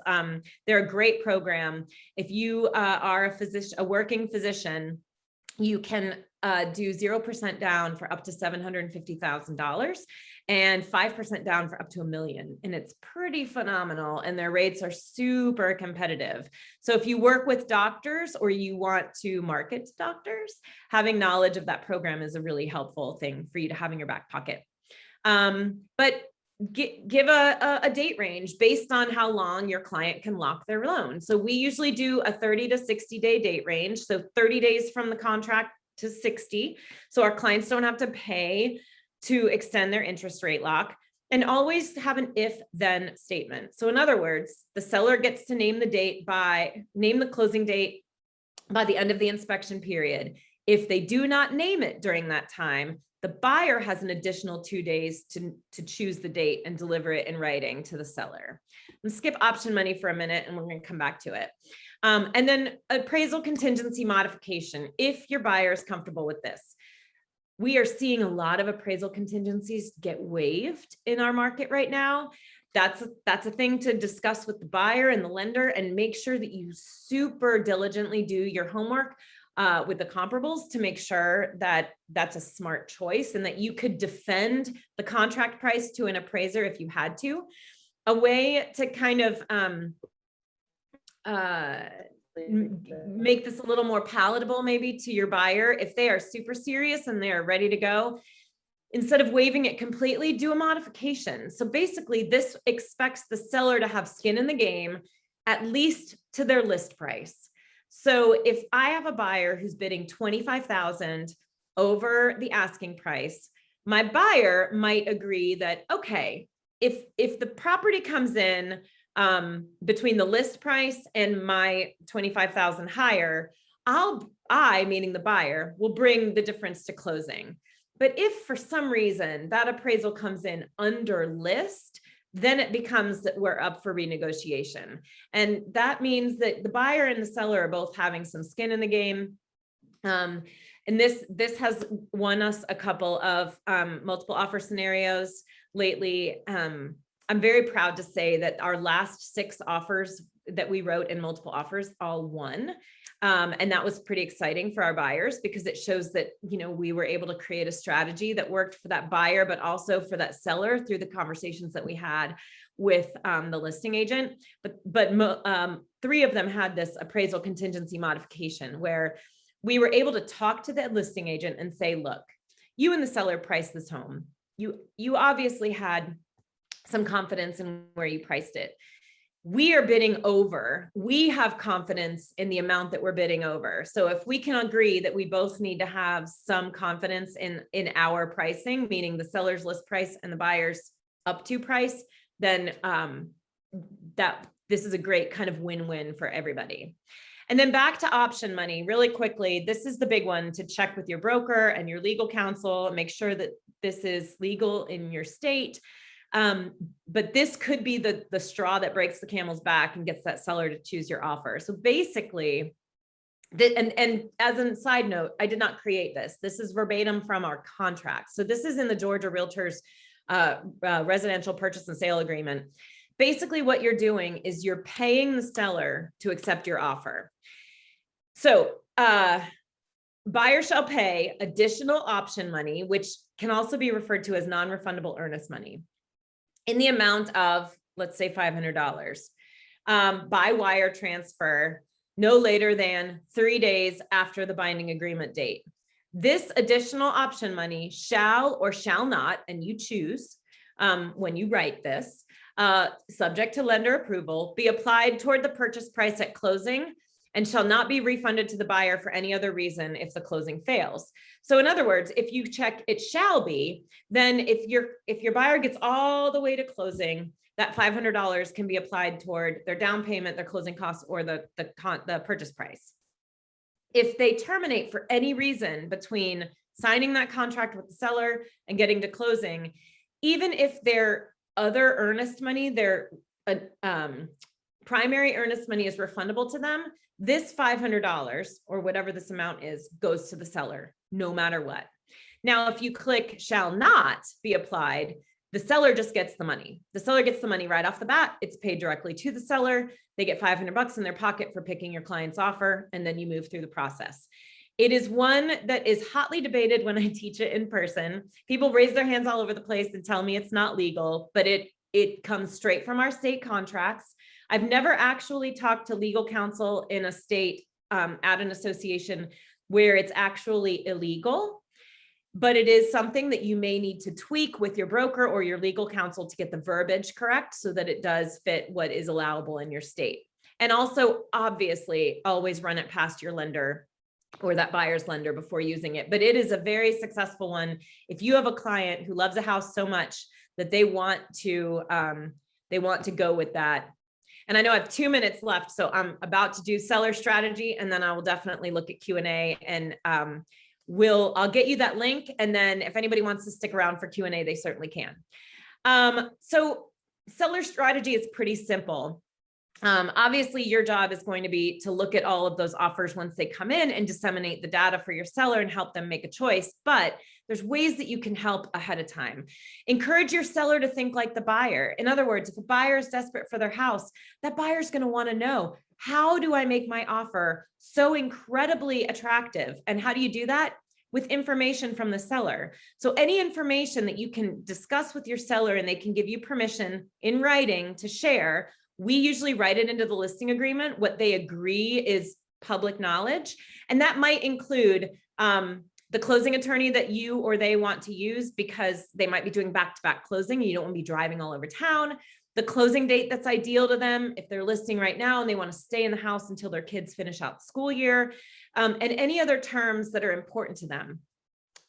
They're a great program. If you are a working physician, you can do 0% down for up to $750,000 and 5% down for up to $1 million. And it's pretty phenomenal. And their rates are super competitive. So if you work with doctors or you want to market to doctors, having knowledge of that program is a really helpful thing for you to have in your back pocket. But give a date range based on how long your client can lock their loan. So we usually do a 30 to 60 day date range. So 30 days from the contract to 60. So our clients don't have to pay to extend their interest rate lock, and always have an if then statement. So in other words, the seller gets to name the closing date by the end of the inspection period. If they do not name it during that time, the buyer has an additional 2 days to choose the date and deliver it in writing to the seller. And skip option money for a minute and we're going to come back to it. And then appraisal contingency modification, if your buyer is comfortable with this. We are seeing a lot of appraisal contingencies get waived in our market right now. That's a thing to discuss with the buyer and the lender, and make sure that you super diligently do your homework with the comparables to make sure that that's a smart choice and that you could defend the contract price to an appraiser if you had to. A way to kind of make this a little more palatable maybe to your buyer, if they are super serious and they're ready to go, instead of waiving it completely, do a modification. So basically this expects the seller to have skin in the game, at least to their list price. So if I have a buyer who's bidding $25,000 over the asking price, my buyer might agree that, okay, if the property comes in between the list price and my 25,000 higher, I, meaning the buyer, will bring the difference to closing. But if for some reason that appraisal comes in under list, then it becomes that we're up for renegotiation. And that means that the buyer and the seller are both having some skin in the game. And this has won us a couple of multiple offer scenarios lately. I'm very proud to say that our last 6 offers that we wrote in multiple offers all won. And that was pretty exciting for our buyers because it shows that, we were able to create a strategy that worked for that buyer, but also for that seller through the conversations that we had with the listing agent. But 3 of them had this appraisal contingency modification where we were able to talk to the listing agent and say, look, you and the seller priced this home. You obviously had some confidence in where you priced it. We are bidding over. We have confidence in the amount that we're bidding over. So if we can agree that we both need to have some confidence in our pricing, meaning the seller's list price and the buyer's up to price, then that this is a great kind of win-win for everybody. And then back to option money really quickly. This is the big one to check with your broker and your legal counsel, make sure that this is legal in your state. But this could be the straw that breaks the camel's back and gets that seller to choose your offer. So basically, and as a side note, I did not create this. This is verbatim from our contract. So this is in the Georgia Realtors residential purchase and sale agreement. Basically, what you're doing is you're paying the seller to accept your offer. So buyer shall pay additional option money, which can also be referred to as non-refundable earnest money, in the amount of, let's say, $500 by wire transfer, no later than 3 days after the binding agreement date. This additional option money shall or shall not, and you choose when you write this, subject to lender approval, be applied toward the purchase price at closing and shall not be refunded to the buyer for any other reason if the closing fails. So in other words, if you check it shall be, then if your buyer gets all the way to closing, that $500 can be applied toward their down payment, their closing costs, or the purchase price. If they terminate for any reason between signing that contract with the seller and getting to closing, even if their other earnest money, their primary earnest money is refundable to them, this $500 or whatever this amount is goes to the seller, no matter what. Now, if you click shall not be applied, the seller just gets the money. The seller gets the money right off the bat. It's paid directly to the seller. They get $500 in their pocket for picking your client's offer, and then you move through the process. It is one that is hotly debated when I teach it in person. People raise their hands all over the place and tell me it's not legal, but it comes straight from our state contracts. I've never actually talked to legal counsel in a state at an association where it's actually illegal, but it is something that you may need to tweak with your broker or your legal counsel to get the verbiage correct so that it does fit what is allowable in your state. And also, obviously, always run it past your lender or that buyer's lender before using it. But it is a very successful one. If you have a client who loves a house so much that they want to go with that. And I know I have 2 minutes left, so I'm about to do seller strategy, and then I will definitely look at Q&A, and I'll get you that link. And then if anybody wants to stick around for Q&A, they certainly can. So seller strategy is pretty simple. Obviously, your job is going to be to look at all of those offers once they come in and disseminate the data for your seller and help them make a choice. But there's ways that you can help ahead of time. Encourage your seller to think like the buyer. In other words, if a buyer is desperate for their house, that buyer is going to want to know, how do I make my offer so incredibly attractive? And how do you do that? With information from the seller. So any information that you can discuss with your seller and they can give you permission in writing to share, we usually write it into the listing agreement. What they agree is public knowledge. And that might include the closing attorney that you or they want to use, because they might be doing back-to-back closing. And you don't want to be driving all over town. The closing date that's ideal to them, if they're listing right now and they want to stay in the house until their kids finish out the school year, and any other terms that are important to them.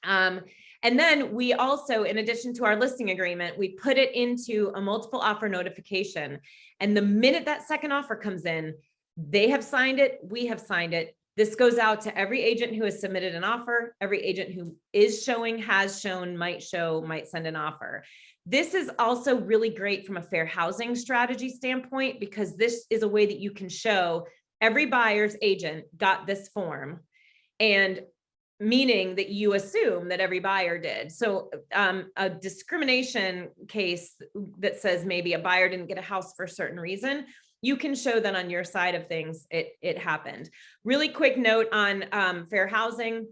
And then we also, in addition to our listing agreement, we put it into a multiple offer notification. And the minute that second offer comes in, they have signed it, we have signed it. This goes out to every agent who has submitted an offer, every agent who is showing, has shown, might send an offer. This is also really great from a fair housing strategy standpoint, because this is a way that you can show every buyer's agent got this form, and meaning that you assume that every buyer did. So a discrimination case that says maybe a buyer didn't get a house for a certain reason, you can show that on your side of things, it happened. Really quick note on fair housing.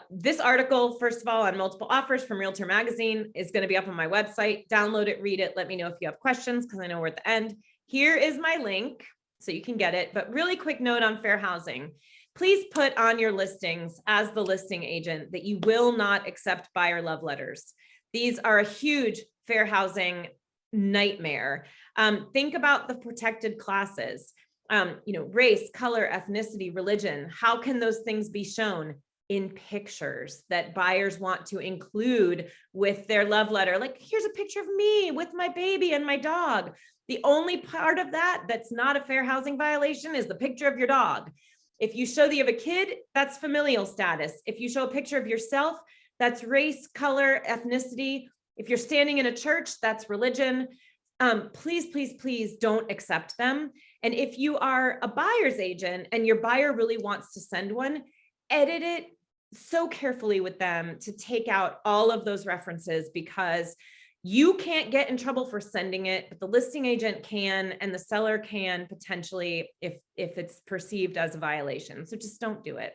This article, first of all, on multiple offers from Realtor Magazine is going to be up on my website. Download it, read it. Let me know if you have questions, because I know we're at the end. Here is my link so you can get it. But really quick note on fair housing. Please put on your listings as the listing agent that you will not accept buyer love letters. These are a huge fair housing nightmare. Think about the protected classes, race, color, ethnicity, religion. How can those things be shown? in pictures that buyers want to include with their love letter. Like, here's a picture of me with my baby and my dog. The only part of that that's not a fair housing violation is the picture of your dog. If you show that you have a kid, that's familial status. If you show a picture of yourself, that's race, color, ethnicity. If you're standing in a church, that's religion. Please, please, please don't accept them. And if you are a buyer's agent and your buyer really wants to send one, edit it so carefully with them to take out all of those references, because you can't get in trouble for sending it, but the listing agent can, and the seller can potentially if it's perceived as a violation. So just don't do it.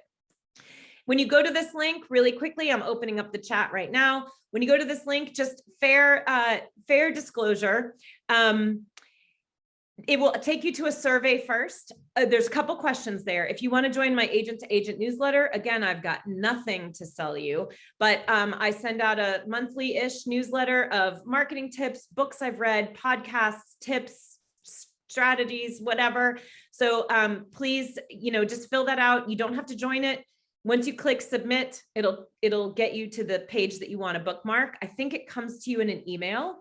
When you go to this link, really quickly, I'm opening up the chat right now. When you go to this link, just fair disclosure. It will take you to a survey first. There's a couple questions there. If you want to join my agent to agent newsletter, again, I've got nothing to sell you, but I send out a monthly-ish newsletter of marketing tips, books I've read, podcasts, tips, strategies, whatever. So please, just fill that out. You don't have to join it. Once you click submit, it'll get you to the page that you want to bookmark. I think it comes to you in an email.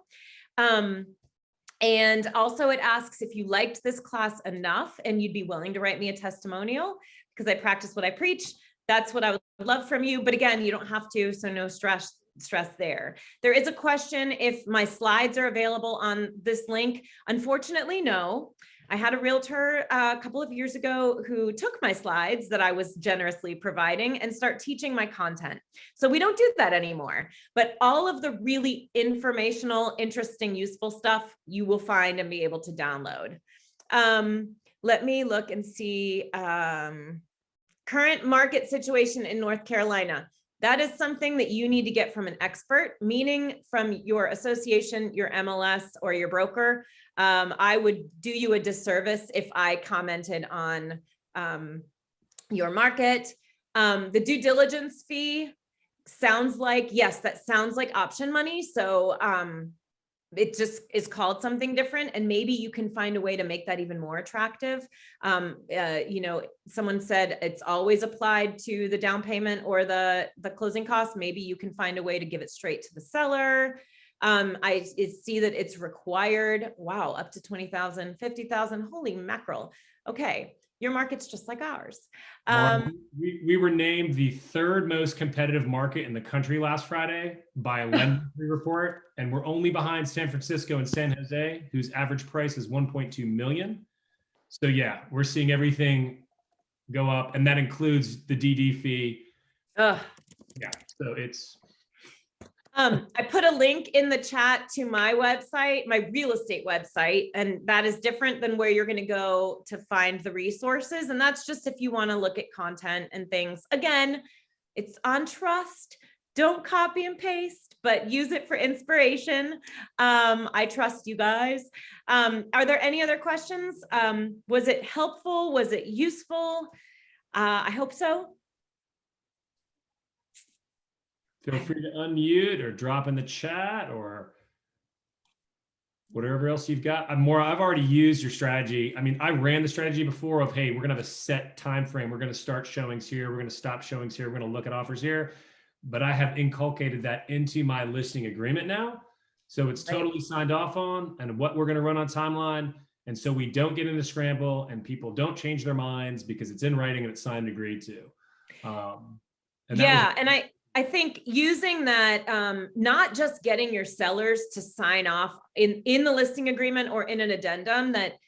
And also it asks if you liked this class enough and you'd be willing to write me a testimonial, because I practice what I preach. That's what I would love from you. But again, you don't have to, so no stress there. There is a question if my slides are available on this link. Unfortunately, no. I had a realtor a couple of years ago who took my slides that I was generously providing and start teaching my content. So we don't do that anymore, but all of the really informational, interesting, useful stuff you will find and be able to download. Let me look and see current market situation in North Carolina. That is something that you need to get from an expert, meaning from your association, your MLS, or your broker. I would do you a disservice if I commented on your market. The due diligence fee sounds like, yes, that sounds like option money. So it just is called something different, and maybe you can find a way to make that even more attractive. Someone said it's always applied to the down payment or the closing costs. Maybe you can find a way to give it straight to the seller. I see that it's required. Wow, up to 20,000, 50,000. Holy mackerel. Okay. Your market's just like ours. We were named the third most competitive market in the country last Friday by a Landlords report, and we're only behind San Francisco and San Jose, whose average price is 1.2 million. So yeah, we're seeing everything go up, and that includes the DD fee. Yeah, so it's. I put a link in the chat to my website, my real estate website, and that is different than where you're going to go to find the resources. And that's just if you want to look at content and things. Again, it's on trust. Don't copy and paste, but use it for inspiration. I trust you guys. Are there any other questions? Was it helpful? Was it useful? I hope so. Feel free to unmute or drop in the chat or whatever else you've got. I've already used your strategy. I mean, I ran the strategy before of, hey, we're going to have a set time frame. We're going to start showings here. We're going to stop showings here. We're going to look at offers here. But I have inculcated that into my listing agreement now. So it's totally signed off on, and what we're going to run on timeline. And so we don't get into scramble and people don't change their minds because it's in writing and it's signed and agreed to. I think using that, not just getting your sellers to sign off in the listing agreement or in an addendum that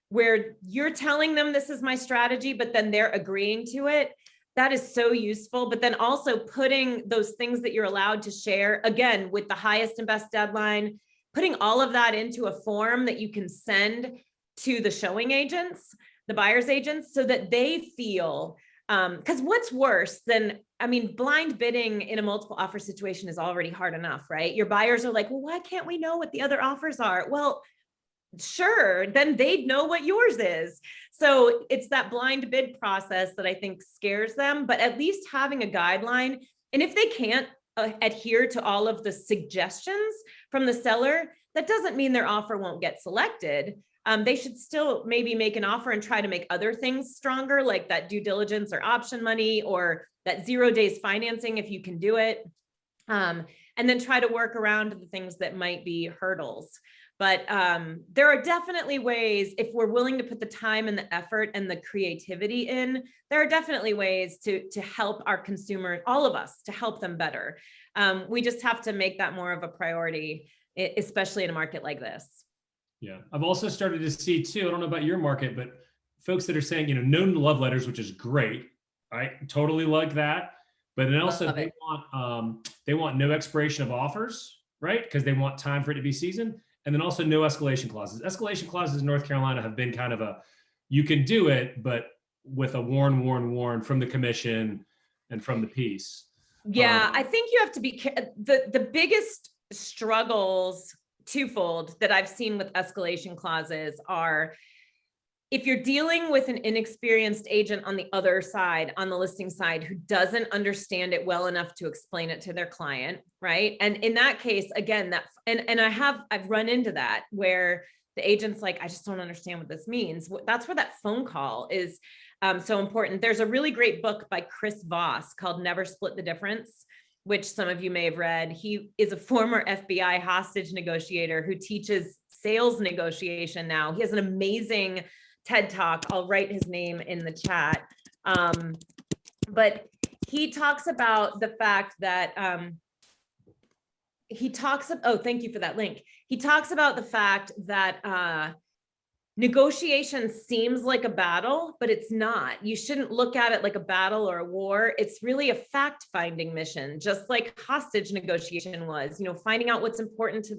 where you're telling them this is my strategy, but then they're agreeing to it. That is so useful. But then also putting those things that you're allowed to share, again, with the highest and best deadline, putting all of that into a form that you can send to the showing agents, the buyer's agents, so that they feel, because what's worse than, blind bidding in a multiple offer situation is already hard enough, right? Your buyers are like, well, why can't we know what the other offers are? Well, sure, then they'd know what yours is. So it's that blind bid process that I think scares them, but at least having a guideline. And if they can't adhere to all of the suggestions from the seller, that doesn't mean their offer won't get selected. They should still maybe make an offer and try to make other things stronger, like that due diligence or option money or that 0 days financing if you can do it. And then try to work around the things that might be hurdles. But there are definitely ways, if we're willing to put the time and the effort and the creativity in, there are definitely ways to help our consumers, all of us, to help them better. We just have to make that more of a priority, especially in a market like this. Yeah, I've also started to see too, I don't know about your market, but folks that are saying, no love letters, which is great. I totally like that. But then also they want no expiration of offers, right? Because they want time for it to be seasoned. And then also no escalation clauses. Escalation clauses in North Carolina have been kind of you can do it, but with a warn from the commission and from the piece. Yeah, I think you have to be, the biggest struggles twofold that I've seen with escalation clauses are, if you're dealing with an inexperienced agent on the other side, on the listing side, who doesn't understand it well enough to explain it to their client, right? And in that case, again, I've run into that where the agent's like, I just don't understand what this means. That's where that phone call is so important. There's a really great book by Chris Voss called Never Split the Difference, which some of you may have read. He is a former FBI hostage negotiator who teaches sales negotiation now. He has an amazing TED Talk. I'll write his name in the chat. But he talks about the fact that oh, thank you for that link. He talks about the fact that negotiation seems like a battle, but it's not. You shouldn't look at it like a battle or a war. It's really a fact-finding mission, just like hostage negotiation was, finding out what's important to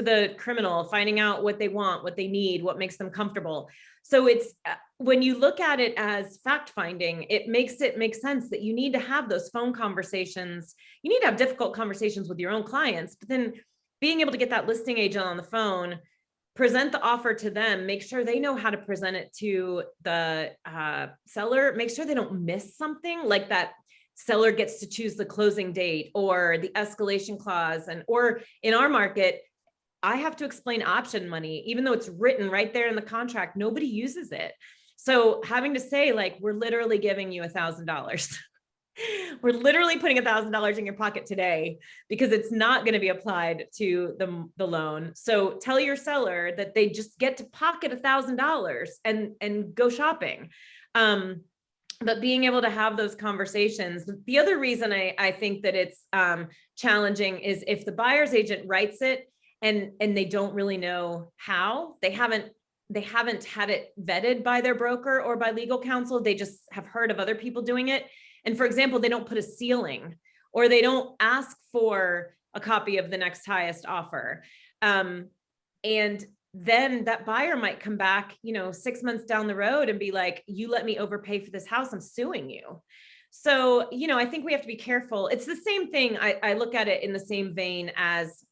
the criminal, finding out what they want, what they need, what makes them comfortable. So it's, when you look at it as fact-finding, it makes it make sense that you need to have those phone conversations. You need to have difficult conversations with your own clients, but then being able to get that listing agent on the phone, present the offer to them, make sure they know how to present it to the seller, make sure they don't miss something, like that seller gets to choose the closing date or the escalation clause. Or in our market, I have to explain option money, even though it's written right there in the contract, nobody uses it. So having to say, like, we're literally giving you $1,000. We're literally putting $1,000 in your pocket today because it's not going to be applied to the loan. So tell your seller that they just get to pocket $1,000 and go shopping. But being able to have those conversations. The other reason I think that it's challenging is if the buyer's agent writes it and they don't really know how, they haven't had it vetted by their broker or by legal counsel. They just have heard of other people doing it. And for example, they don't put a ceiling, or they don't ask for a copy of the next highest offer. And then that buyer might come back, 6 months down the road and be like, you let me overpay for this house, I'm suing you. So, I think we have to be careful. It's the same thing. I look at it in the same vein as,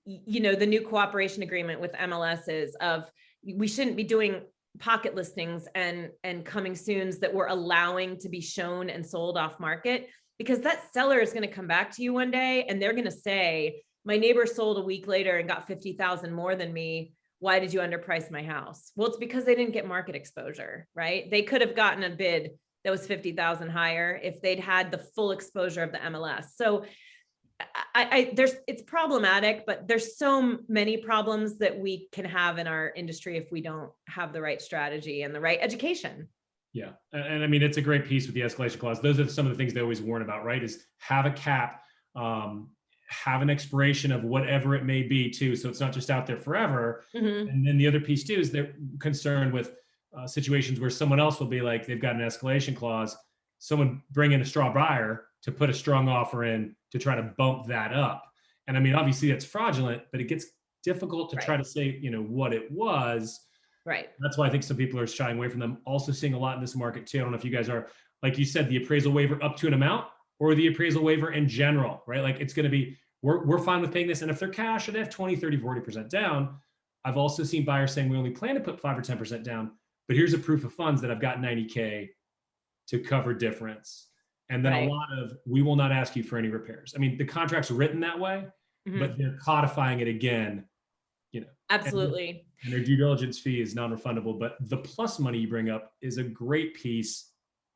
the new cooperation agreement with MLSs of, we shouldn't be doing pocket listings and coming soons that we're allowing to be shown and sold off market, because that seller is going to come back to you one day and they're going to say, my neighbor sold a week later and got 50,000 more than me. Why did you underprice my house? Well, it's because they didn't get market exposure, right? They could have gotten a bid that was 50,000 higher if they'd had the full exposure of the MLS. So it's problematic, but there's so many problems that we can have in our industry if we don't have the right strategy and the right education. Yeah. And I mean, it's a great piece with the escalation clause. Those are some of the things they always warn about, right? Is have a cap, have an expiration of whatever it may be too. So it's not just out there forever. Mm-hmm. And then the other piece too, is they're concerned with situations where someone else will be like, they've got an escalation clause, someone bring in a straw buyer to put a strong offer in to try to bump that up. And I mean, obviously that's fraudulent, but it gets difficult to try to say, what it was. Right. That's why I think some people are shying away from them. Also seeing a lot in this market too. I don't know if you guys are, like you said, the appraisal waiver up to an amount or the appraisal waiver in general, right? Like it's going to be, we're fine with paying this. And if they're cash and they have 20, 30, 40% down, I've also seen buyers saying we only plan to put 5 or 10% down, but here's a proof of funds that I've got 90K to cover difference. And then a lot of, we will not ask you for any repairs. I mean, the contract's written that way, but they're codifying it again, Absolutely. And their due diligence fee is non-refundable, but the plus money you bring up is a great piece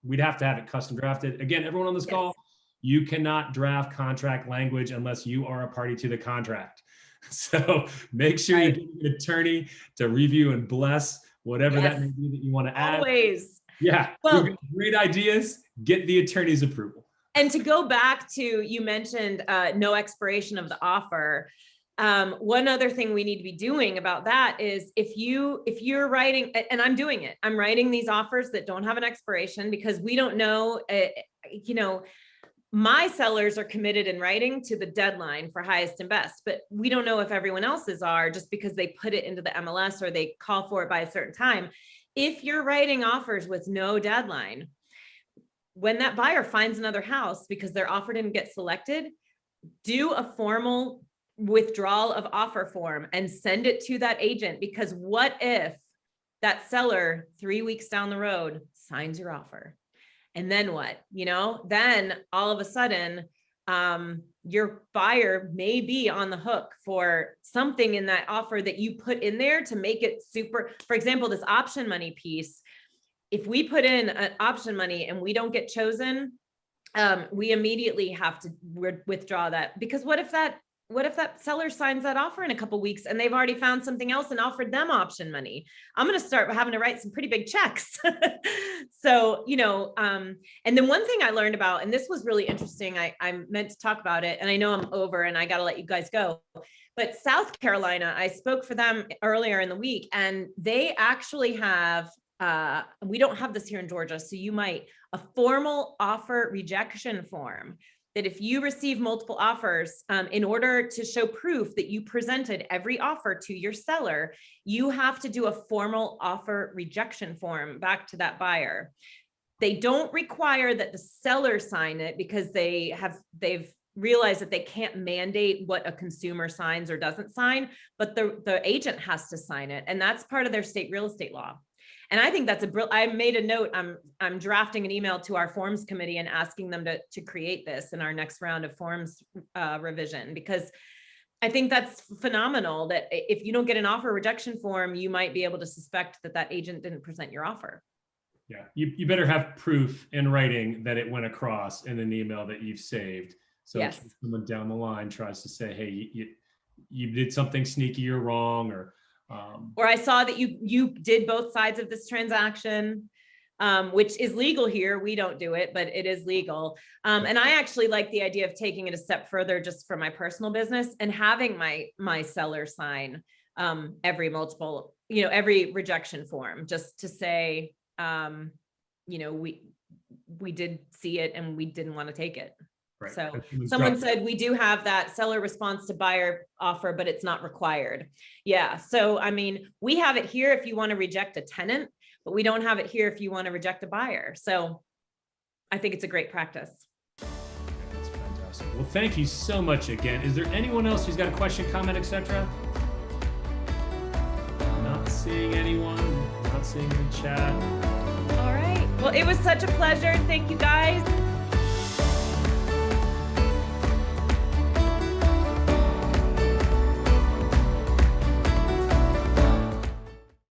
we'd have to have it custom drafted. Again, everyone on this call, you cannot draft contract language unless you are a party to the contract. So make sure you get an attorney to review and bless whatever that may be that you want to add. Always. Yeah. Well, great ideas. Get the attorney's approval. And to go back to, you mentioned no expiration of the offer. One other thing we need to be doing about that is if you're writing, and I'm doing it, I'm writing these offers that don't have an expiration because we don't know, my sellers are committed in writing to the deadline for highest and best, but we don't know if everyone else's are just because they put it into the MLS or they call for it by a certain time. If you're writing offers with no deadline, when that buyer finds another house because their offer didn't get selected, do a formal withdrawal of offer form and send it to that agent, because what if that seller 3 weeks down the road signs your offer? And then what? Then all of a sudden, your buyer may be on the hook for something in that offer that you put in there to make it super. For example, this option money piece, if we put in an option money and we don't get chosen, we immediately have to withdraw that, because what if that seller signs that offer in a couple of weeks and they've already found something else and offered them option money? I'm going to start having to write some pretty big checks. So, and then one thing I learned about, and this was really interesting, I meant to talk about it and I know I'm over and I got to let you guys go, but South Carolina, I spoke for them earlier in the week, and they actually have, we don't have this here in Georgia, so you might, a formal offer rejection form that if you receive multiple offers, in order to show proof that you presented every offer to your seller, you have to do a formal offer rejection form back to that buyer. They don't require that the seller sign it because they've realized that they can't mandate what a consumer signs or doesn't sign, but the agent has to sign it. And that's part of their state real estate law. And I think that's I made a note. I'm drafting an email to our forms committee and asking them to create this in our next round of forms revision, because I think that's phenomenal that if you don't get an offer rejection form, you might be able to suspect that agent didn't present your offer. Yeah, you better have proof in writing that it went across in an email that you've saved. So if someone down the line tries to say, hey, you did something sneaky or wrong, or I saw that you did both sides of this transaction, which is legal here. We don't do it, but it is legal. And I actually like the idea of taking it a step further just for my personal business and having my seller sign every rejection form, just to say, we did see it and we didn't want to take it. Right. So someone said we do have that seller response to buyer offer, but it's not required. Yeah. So, I mean, we have it here if you want to reject a tenant, but we don't have it here if you want to reject a buyer. So I think it's a great practice. That's fantastic. Well, thank you so much again. Is there anyone else who's got a question, comment, etc.? Not seeing anyone, not seeing in the chat. All right. Well, it was such a pleasure. Thank you guys.